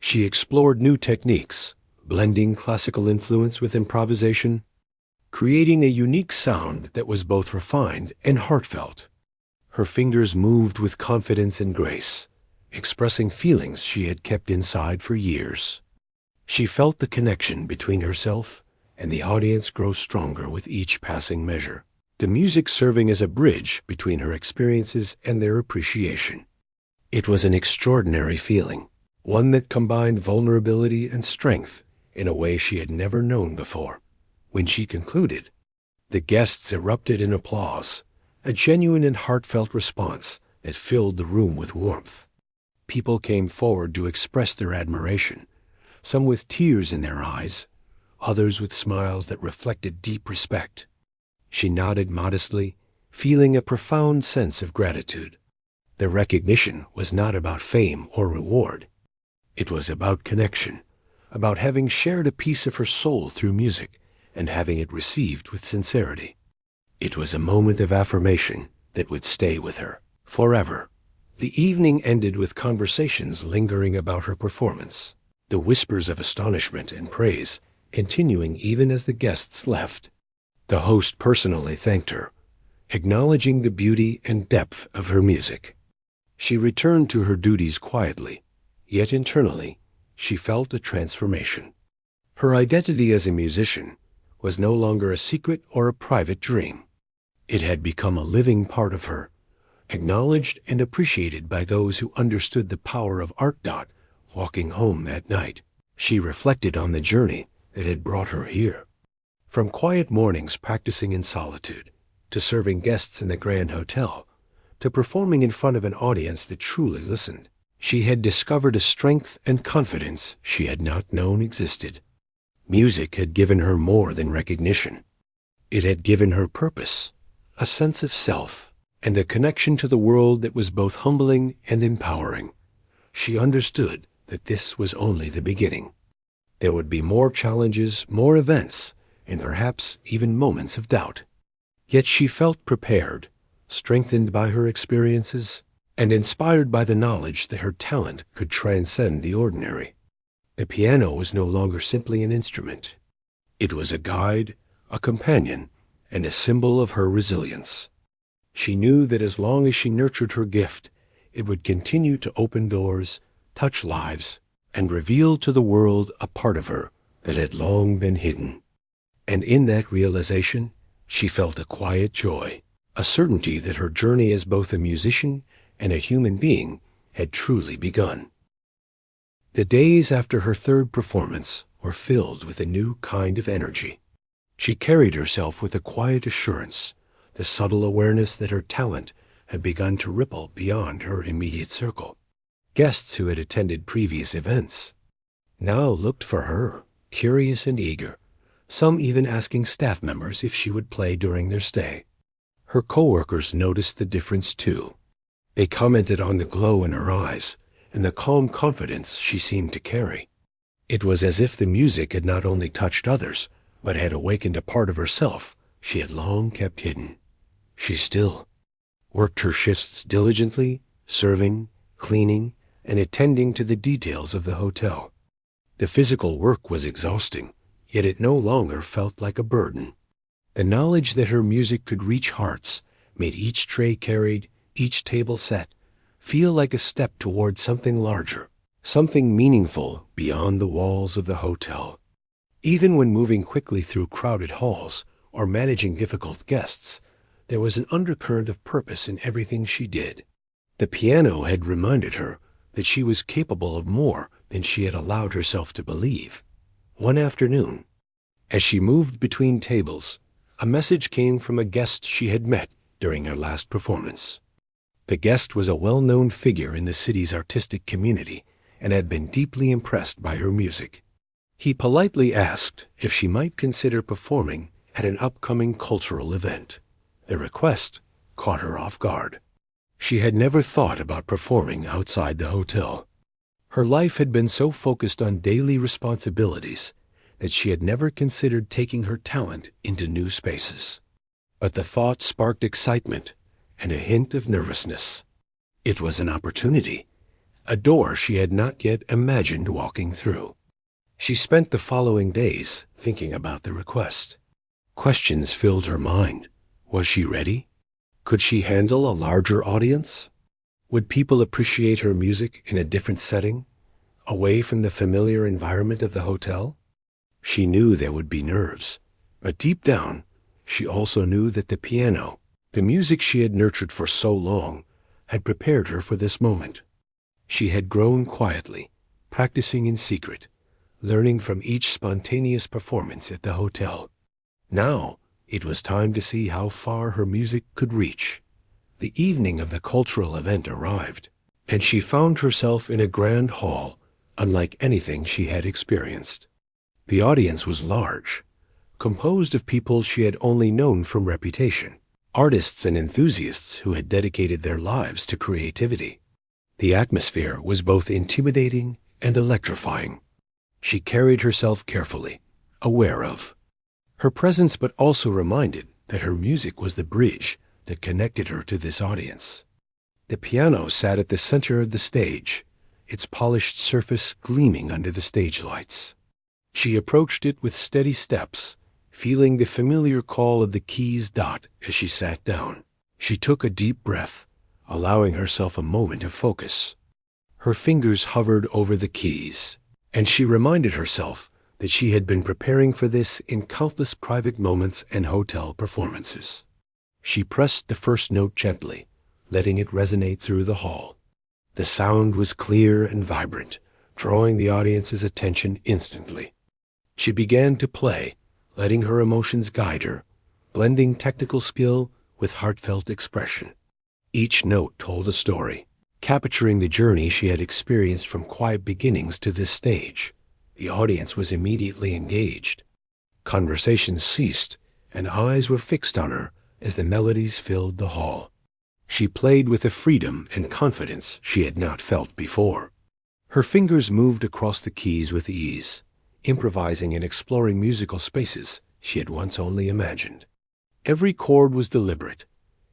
She explored new techniques, blending classical influence with improvisation, creating a unique sound that was both refined and heartfelt. Her fingers moved with confidence and grace, expressing feelings she had kept inside for years. She felt the connection between herself and the audience grow stronger with each passing measure, the music serving as a bridge between her experiences and their appreciation. It was an extraordinary feeling, one that combined vulnerability and strength in a way she had never known before. When she concluded, the guests erupted in applause, a genuine and heartfelt response that filled the room with warmth. People came forward to express their admiration, some with tears in their eyes, others with smiles that reflected deep respect. She nodded modestly, feeling a profound sense of gratitude. The recognition was not about fame or reward. It was about connection, about having shared a piece of her soul through music and having it received with sincerity. It was a moment of affirmation that would stay with her forever. The evening ended with conversations lingering about her performance, the whispers of astonishment and praise continuing even as the guests left. The host personally thanked her, acknowledging the beauty and depth of her music. She returned to her duties quietly, yet internally she felt a transformation. Her identity as a musician was no longer a secret or a private dream. It had become a living part of her, acknowledged and appreciated by those who understood the power of art. Walking home that night, she reflected on the journey that had brought her here. From quiet mornings practicing in solitude, to serving guests in the Grand Hotel, to performing in front of an audience that truly listened, she had discovered a strength and confidence she had not known existed. Music had given her more than recognition. It had given her purpose, a sense of self, and a connection to the world that was both humbling and empowering. She understood that this was only the beginning. There would be more challenges, more events, and perhaps even moments of doubt. Yet she felt prepared, strengthened by her experiences, and inspired by the knowledge that her talent could transcend the ordinary. The piano was no longer simply an instrument. It was a guide, a companion, and a symbol of her resilience. She knew that as long as she nurtured her gift, it would continue to open doors, touch lives, and reveal to the world a part of her that had long been hidden. And in that realization, she felt a quiet joy, a certainty that her journey as both a musician and a human being had truly begun. The days after her third performance were filled with a new kind of energy. She carried herself with a quiet assurance, the subtle awareness that her talent had begun to ripple beyond her immediate circle. Guests who had attended previous events now looked for her, curious and eager, some even asking staff members if she would play during their stay. Her coworkers noticed the difference too. They commented on the glow in her eyes and the calm confidence she seemed to carry. It was as if the music had not only touched others, but had awakened a part of herself she had long kept hidden. She still worked her shifts diligently, serving, cleaning, and attending to the details of the hotel. The physical work was exhausting, yet it no longer felt like a burden. The knowledge that her music could reach hearts made each tray carried, each table set, feel like a step toward something larger, something meaningful beyond the walls of the hotel. Even when moving quickly through crowded halls or managing difficult guests, there was an undercurrent of purpose in everything she did. The piano had reminded her that she was capable of more than she had allowed herself to believe. One afternoon, as she moved between tables, a message came from a guest she had met during her last performance. The guest was a well-known figure in the city's artistic community and had been deeply impressed by her music. He politely asked if she might consider performing at an upcoming cultural event. The request caught her off guard. She had never thought about performing outside the hotel. Her life had been so focused on daily responsibilities that she had never considered taking her talent into new spaces. But the thought sparked excitement and a hint of nervousness. It was an opportunity, a door she had not yet imagined walking through. She spent the following days thinking about the request. Questions filled her mind. Was she ready? Could she handle a larger audience? Would people appreciate her music in a different setting, away from the familiar environment of the hotel? She knew there would be nerves, but deep down, she also knew that the piano, the music she had nurtured for so long, had prepared her for this moment. She had grown quietly, practicing in secret, learning from each spontaneous performance at the hotel. Now, it was time to see how far her music could reach. The evening of the cultural event arrived, and she found herself in a grand hall, unlike anything she had experienced. The audience was large, composed of people she had only known from reputation, artists and enthusiasts who had dedicated their lives to creativity. The atmosphere was both intimidating and electrifying. She carried herself carefully, aware of her presence, but also reminded that her music was the bridge that connected her to this audience. The piano sat at the center of the stage, its polished surface gleaming under the stage lights. She approached it with steady steps, feeling the familiar call of the keys dot as she sat down. She took a deep breath, allowing herself a moment of focus. Her fingers hovered over the keys, and she reminded herself that she had been preparing for this in countless private moments and hotel performances. She pressed the first note gently, letting it resonate through the hall. The sound was clear and vibrant, drawing the audience's attention instantly. She began to play, letting her emotions guide her, blending technical skill with heartfelt expression. Each note told a story, capturing the journey she had experienced from quiet beginnings to this stage. The audience was immediately engaged. Conversations ceased, and eyes were fixed on her as the melodies filled the hall. She played with a freedom and confidence she had not felt before. Her fingers moved across the keys with ease, improvising and exploring musical spaces she had once only imagined. Every chord was deliberate,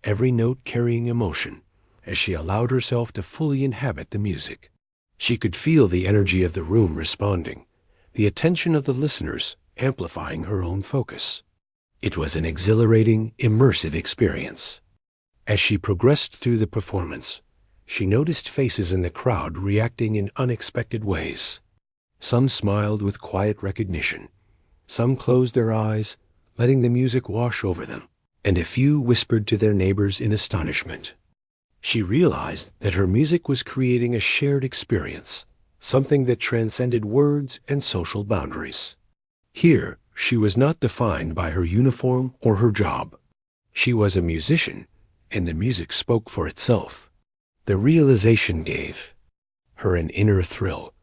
every note carrying emotion, as she allowed herself to fully inhabit the music. She could feel the energy of the room responding, the attention of the listeners amplifying her own focus. It was an exhilarating, immersive experience. As she progressed through the performance, she noticed faces in the crowd reacting in unexpected ways. Some smiled with quiet recognition, some closed their eyes, letting the music wash over them, and a few whispered to their neighbors in astonishment. She realized that her music was creating a shared experience, something that transcended words and social boundaries. Here, she was not defined by her uniform or her job. She was a musician, and the music spoke for itself. The realization gave her an inner thrill,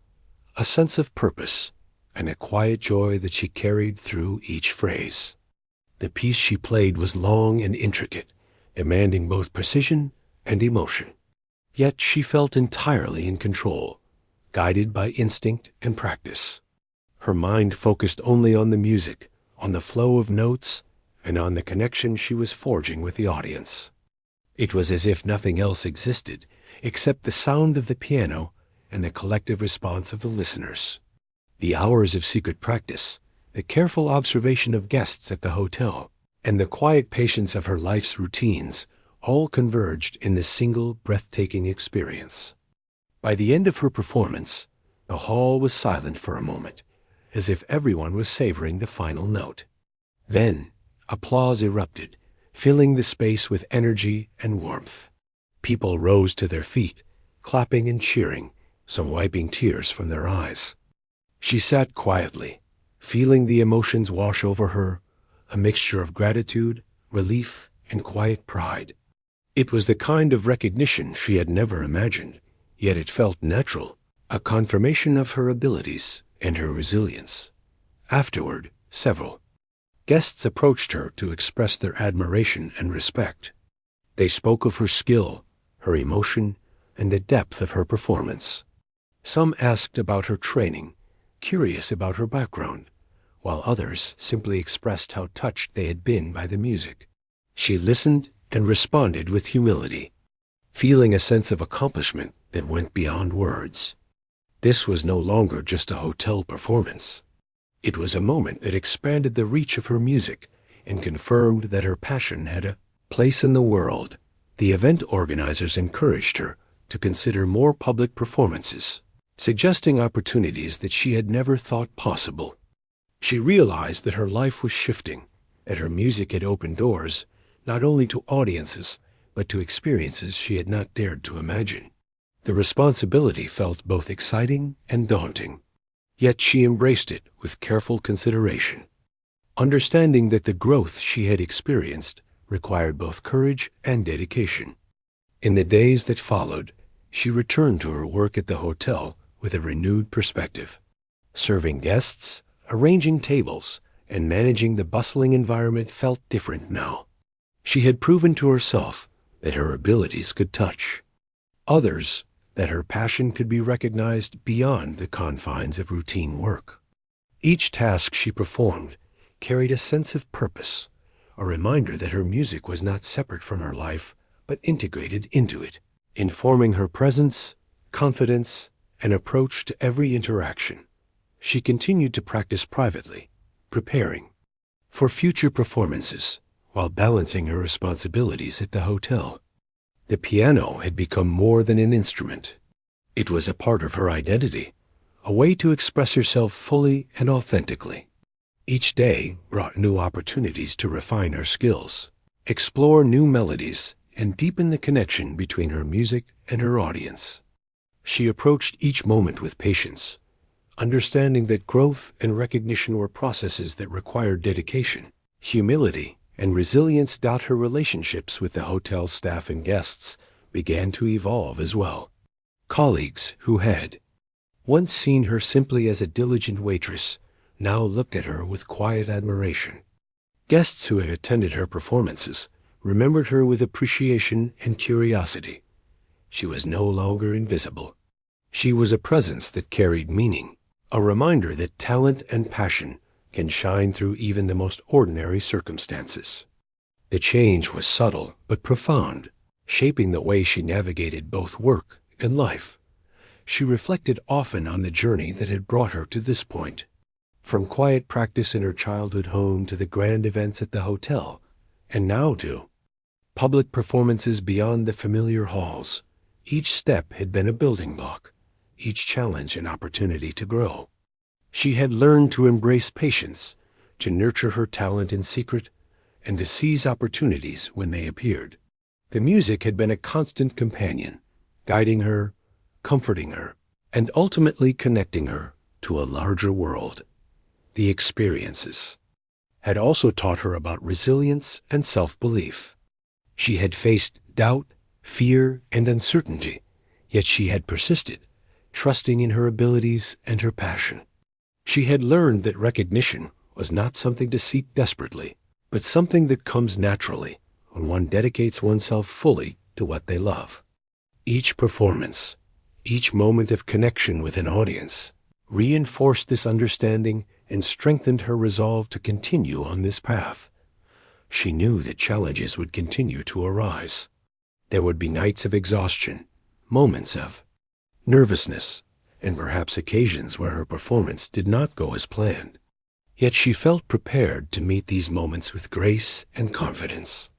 a sense of purpose, and a quiet joy that she carried through each phrase. The piece she played was long and intricate, demanding both precision and emotion. Yet she felt entirely in control, guided by instinct and practice. Her mind focused only on the music, on the flow of notes, and on the connection she was forging with the audience. It was as if nothing else existed except the sound of the piano and the collective response of the listeners. The hours of secret practice, the careful observation of guests at the hotel, and the quiet patience of her life's routines all converged in this single breathtaking experience. By the end of her performance, the hall was silent for a moment, as if everyone was savoring the final note. Then, applause erupted, filling the space with energy and warmth. People rose to their feet, clapping and cheering, some wiping tears from their eyes. She sat quietly, feeling the emotions wash over her, a mixture of gratitude, relief, and quiet pride. It was the kind of recognition she had never imagined, yet it felt natural, a confirmation of her abilities and her resilience. Afterward, several guests approached her to express their admiration and respect. They spoke of her skill, her emotion, and the depth of her performance. Some asked about her training, curious about her background, while others simply expressed how touched they had been by the music. She listened and responded with humility, feeling a sense of accomplishment that went beyond words. This was no longer just a hotel performance. It was a moment that expanded the reach of her music and confirmed that her passion had a place in the world. The event organizers encouraged her to consider more public performances, suggesting opportunities that she had never thought possible. She realized that her life was shifting, that her music had opened doors not only to audiences, but to experiences she had not dared to imagine. The responsibility felt both exciting and daunting, yet she embraced it with careful consideration, understanding that the growth she had experienced required both courage and dedication. In the days that followed, she returned to her work at the hotel with a renewed perspective. Serving guests, arranging tables, and managing the bustling environment felt different now. She had proven to herself that her abilities could touch others, that her passion could be recognized beyond the confines of routine work. Each task she performed carried a sense of purpose, a reminder that her music was not separate from her life, but integrated into it, informing her presence, confidence, and approach to every interaction. She continued to practice privately, preparing for future performances while balancing her responsibilities at the hotel. The piano had become more than an instrument. It was a part of her identity, a way to express herself fully and authentically. Each day brought new opportunities to refine her skills, explore new melodies, and deepen the connection between her music and her audience. She approached each moment with patience, understanding that growth and recognition were processes that required dedication, humility, and resilience. Her relationships with the hotel staff and guests began to evolve as well. Colleagues who had once seen her simply as a diligent waitress now looked at her with quiet admiration. Guests who had attended her performances remembered her with appreciation and curiosity. She was no longer invisible. She was a presence that carried meaning, a reminder that talent and passion can shine through even the most ordinary circumstances. The change was subtle but profound, shaping the way she navigated both work and life. She reflected often on the journey that had brought her to this point. From quiet practice in her childhood home to the grand events at the hotel, and now to public performances beyond the familiar halls. Each step had been a building block, each challenge an opportunity to grow. She had learned to embrace patience, to nurture her talent in secret, and to seize opportunities when they appeared. The music had been a constant companion, guiding her, comforting her, and ultimately connecting her to a larger world. The experiences had also taught her about resilience and self-belief. She had faced doubt, fear, and uncertainty, yet she had persisted, trusting in her abilities and her passion. She had learned that recognition was not something to seek desperately, but something that comes naturally when one dedicates oneself fully to what they love. Each performance, each moment of connection with an audience, reinforced this understanding and strengthened her resolve to continue on this path. She knew that challenges would continue to arise. There would be nights of exhaustion, moments of nervousness, and perhaps occasions where her performance did not go as planned. Yet she felt prepared to meet these moments with grace and confidence.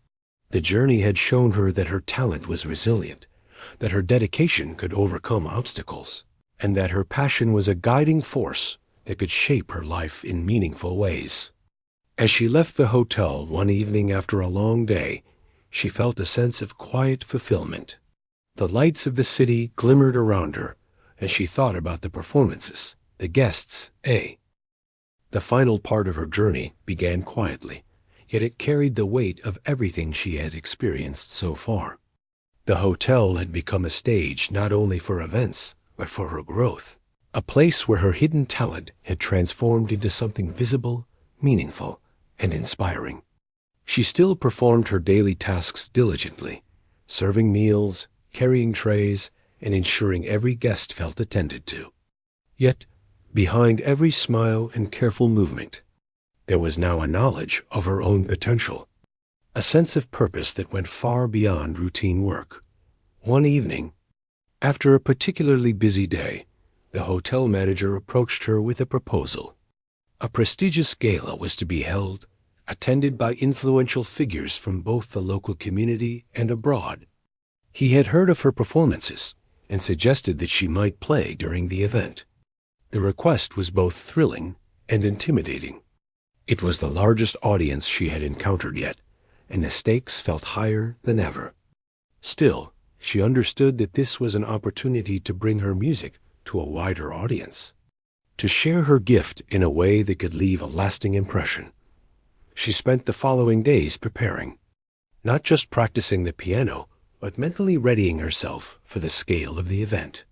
The journey had shown her that her talent was resilient, that her dedication could overcome obstacles, and that her passion was a guiding force that could shape her life in meaningful ways. As she left the hotel one evening after a long day, she felt a sense of quiet fulfillment. The lights of the city glimmered around her as she thought about the performances, the guests, The final part of her journey began quietly, yet it carried the weight of everything she had experienced so far. The hotel had become a stage not only for events, but for her growth, a place where her hidden talent had transformed into something visible, meaningful, and inspiring. She still performed her daily tasks diligently, serving meals, carrying trays, and ensuring every guest felt attended to. Yet, behind every smile and careful movement, there was now a knowledge of her own potential, a sense of purpose that went far beyond routine work. One evening, after a particularly busy day, the hotel manager approached her with a proposal. A prestigious gala was to be held, attended by influential figures from both the local community and abroad. He had heard of her performances and suggested that she might play during the event. The request was both thrilling and intimidating. It was the largest audience she had encountered yet, and the stakes felt higher than ever. Still, she understood that this was an opportunity to bring her music to a wider audience, to share her gift in a way that could leave a lasting impression. She spent the following days preparing, not just practicing the piano, but mentally readying herself for the scale of the event.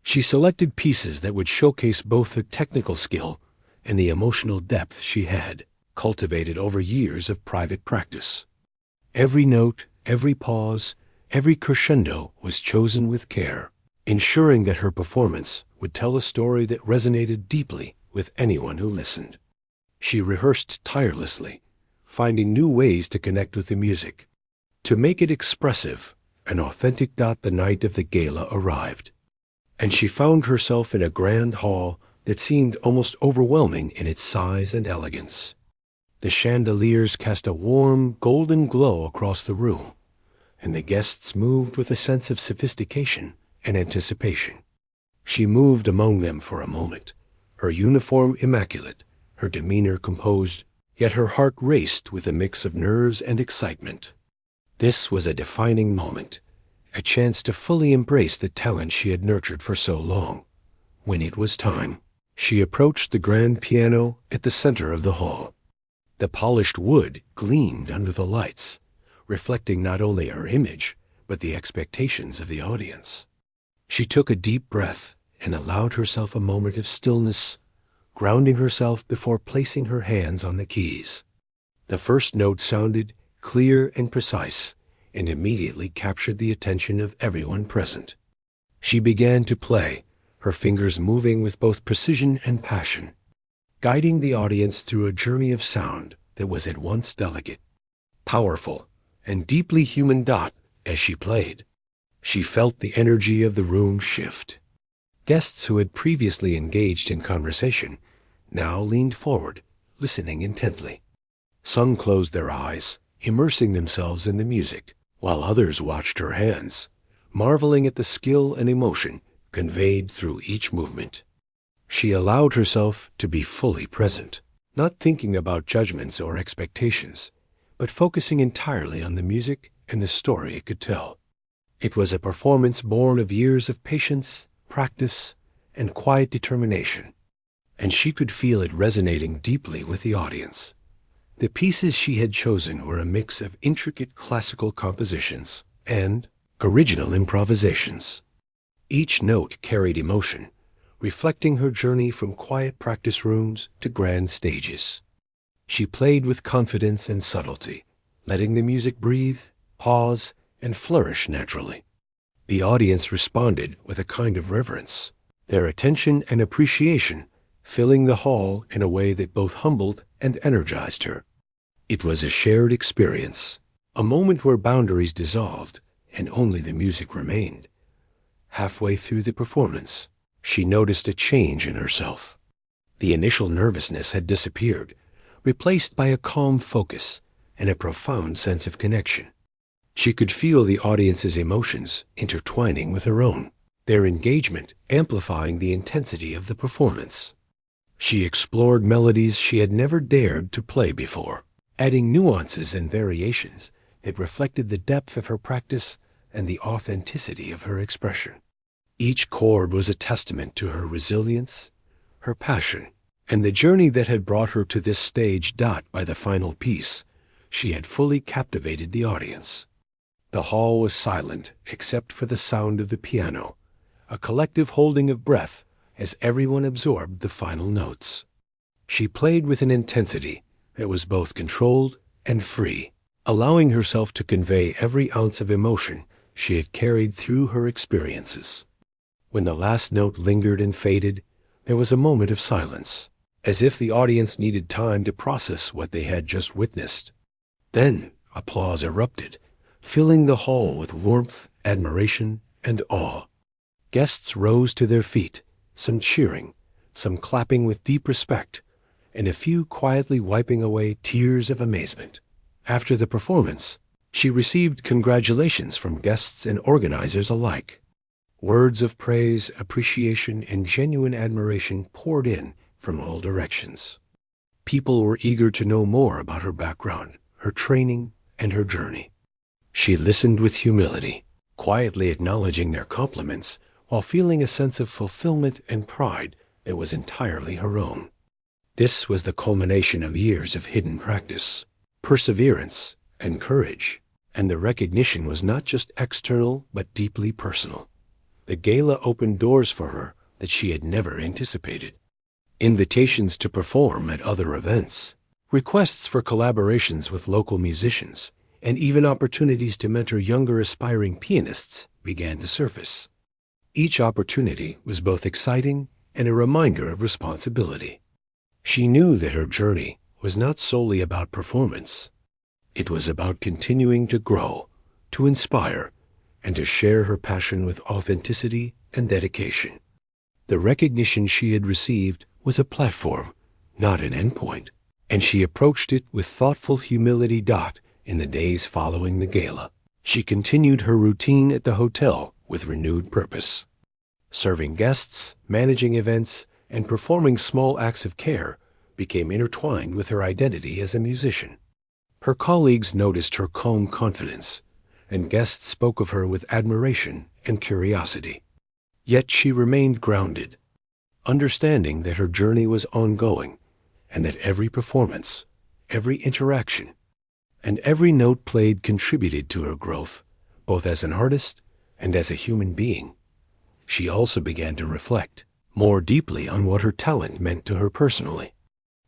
She selected pieces that would showcase both her technical skill and the emotional depth she had cultivated over years of private practice. Every note, every pause, every crescendo was chosen with care, ensuring that her performance would tell a story that resonated deeply with anyone who listened. She rehearsed tirelessly, finding new ways to connect with the music, to make it expressive and authentic. The night of the gala arrived, and she found herself in a grand hall that seemed almost overwhelming in its size and elegance. The chandeliers cast a warm, golden glow across the room, and the guests moved with a sense of sophistication and anticipation. She moved among them for a moment, her uniform immaculate, her demeanor composed, yet her heart raced with a mix of nerves and excitement. This was a defining moment, a chance to fully embrace the talent she had nurtured for so long. When it was time, she approached the grand piano at the center of the hall. The polished wood gleamed under the lights, reflecting not only her image, but the expectations of the audience. She took a deep breath and allowed herself a moment of stillness, grounding herself before placing her hands on the keys. The first note sounded clear and precise, and immediately captured the attention of everyone present. She began to play, her fingers moving with both precision and passion, guiding the audience through a journey of sound that was at once delicate, powerful, and deeply human. As she played, she felt the energy of the room shift. Guests who had previously engaged in conversation now leaned forward, listening intently. Some closed their eyes, immersing themselves in the music, while others watched her hands, marveling at the skill and emotion conveyed through each movement. She allowed herself to be fully present, not thinking about judgments or expectations, but focusing entirely on the music and the story it could tell. It was a performance born of years of patience, practice, and quiet determination, and she could feel it resonating deeply with the audience. The pieces she had chosen were a mix of intricate classical compositions and original improvisations. Each note carried emotion, reflecting her journey from quiet practice rooms to grand stages. She played with confidence and subtlety, letting the music breathe, pause, and flourish naturally. The audience responded with a kind of reverence, their attention and appreciation filling the hall in a way that both humbled and energized her. It was a shared experience, a moment where boundaries dissolved and only the music remained. Halfway through the performance, she noticed a change in herself. The initial nervousness had disappeared, replaced by a calm focus and a profound sense of connection. She could feel the audience's emotions intertwining with her own, their engagement amplifying the intensity of the performance. She explored melodies she had never dared to play before, adding nuances and variations that reflected the depth of her practice and the authenticity of her expression. Each chord was a testament to her resilience, her passion, and the journey that had brought her to this stage. By the final piece, she had fully captivated the audience. The hall was silent except for the sound of the piano, a collective holding of breath as everyone absorbed the final notes. She played with an intensity that was both controlled and free, allowing herself to convey every ounce of emotion she had carried through her experiences. When the last note lingered and faded, there was a moment of silence, as if the audience needed time to process what they had just witnessed. Then applause erupted, filling the hall with warmth, admiration, and awe. Guests rose to their feet, some cheering, some clapping with deep respect, and a few quietly wiping away tears of amazement. After the performance, she received congratulations from guests and organizers alike. Words of praise, appreciation, and genuine admiration poured in from all directions. People were eager to know more about her background, her training, and her journey. She listened with humility, quietly acknowledging their compliments while feeling a sense of fulfillment and pride that was entirely her own. This was the culmination of years of hidden practice, perseverance, and courage, and the recognition was not just external but deeply personal. The gala opened doors for her that she had never anticipated. Invitations to perform at other events, requests for collaborations with local musicians, and even opportunities to mentor younger aspiring pianists began to surface. Each opportunity was both exciting and a reminder of responsibility. She knew that her journey was not solely about performance. It was about continuing to grow, to inspire, and to share her passion with authenticity and dedication. The recognition she had received was a platform, not an endpoint, and she approached it with thoughtful humility. In the days following the gala, she continued her routine at the hotel with renewed purpose. Serving guests, managing events, and performing small acts of care became intertwined with her identity as a musician. Her colleagues noticed her calm confidence, and guests spoke of her with admiration and curiosity. Yet she remained grounded, understanding that her journey was ongoing and that every performance, every interaction, and every note played contributed to her growth, both as an artist and as a human being. She also began to reflect more deeply on what her talent meant to her personally.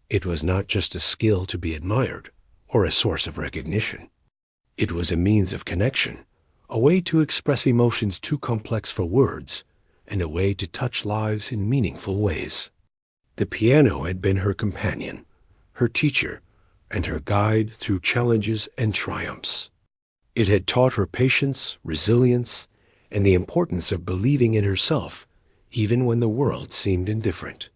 It was not just a skill to be admired or a source of recognition. It was a means of connection, a way to express emotions too complex for words, and a way to touch lives in meaningful ways. The piano had been her companion, her teacher, and her guide through challenges and triumphs. It had taught her patience, resilience, and the importance of believing in herself, even when the world seemed indifferent.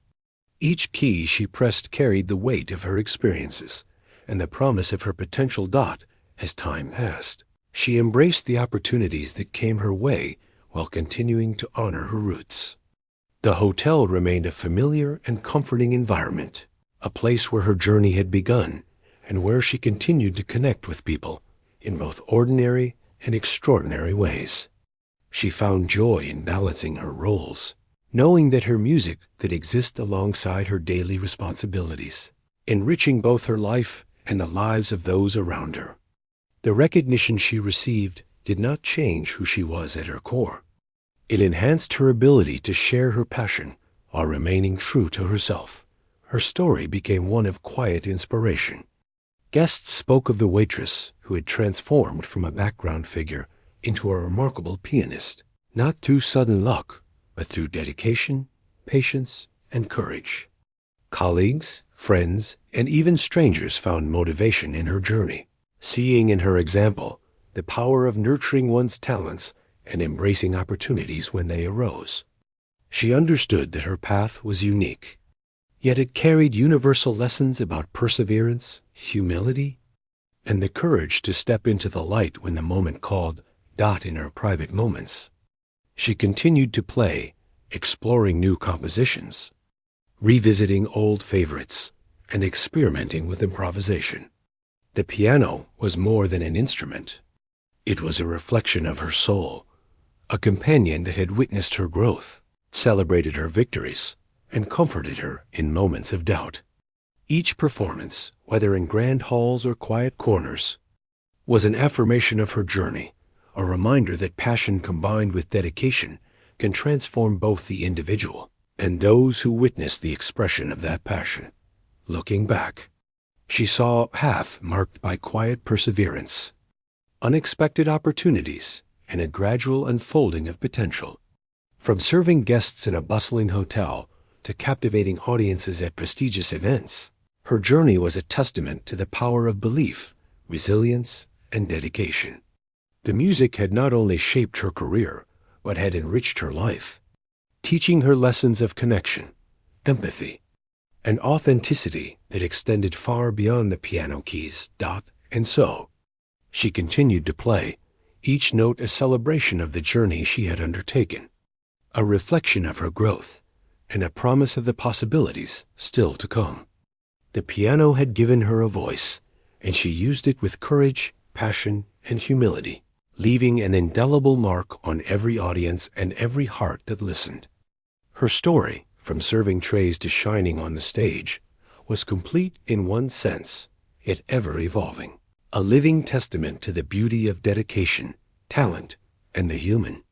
Each key she pressed carried the weight of her experiences and the promise of her potential. As time passed, she embraced the opportunities that came her way while continuing to honor her roots. The hotel remained a familiar and comforting environment, a place where her journey had begun and where she continued to connect with people in both ordinary and extraordinary ways. She found joy in balancing her roles, knowing that her music could exist alongside her daily responsibilities, enriching both her life and the lives of those around her. The recognition she received did not change who she was at her core. It enhanced her ability to share her passion while remaining true to herself. Her story became one of quiet inspiration. Guests spoke of the waitress who had transformed from a background figure into a remarkable pianist, not through sudden luck, but through dedication, patience, and courage. Colleagues, friends, and even strangers found motivation in her journey, seeing in her example the power of nurturing one's talents and embracing opportunities when they arose. She understood that her path was unique, yet it carried universal lessons about perseverance, humility, and the courage to step into the light when the moment called. In her private moments, she continued to play, exploring new compositions, revisiting old favorites, and experimenting with improvisation. The piano was more than an instrument. It was a reflection of her soul, a companion that had witnessed her growth, celebrated her victories, and comforted her in moments of doubt. Each performance, whether in grand halls or quiet corners, was an affirmation of her journey, a reminder that passion combined with dedication can transform both the individual and those who witness the expression of that passion. Looking back, she saw a path marked by quiet perseverance, unexpected opportunities, and a gradual unfolding of potential. From serving guests in a bustling hotel to captivating audiences at prestigious events, her journey was a testament to the power of belief, resilience, and dedication. The music had not only shaped her career, but had enriched her life, teaching her lessons of connection, empathy, and authenticity that extended far beyond the piano keys, dot, and so. She continued to play, each note a celebration of the journey she had undertaken, a reflection of her growth, and a promise of the possibilities still to come. The piano had given her a voice, and she used it with courage, passion, and humility, leaving an indelible mark on every audience and every heart that listened. Her story, from serving trays to shining on the stage, was complete in one sense, yet ever evolving, a living testament to the beauty of dedication, talent, and the human.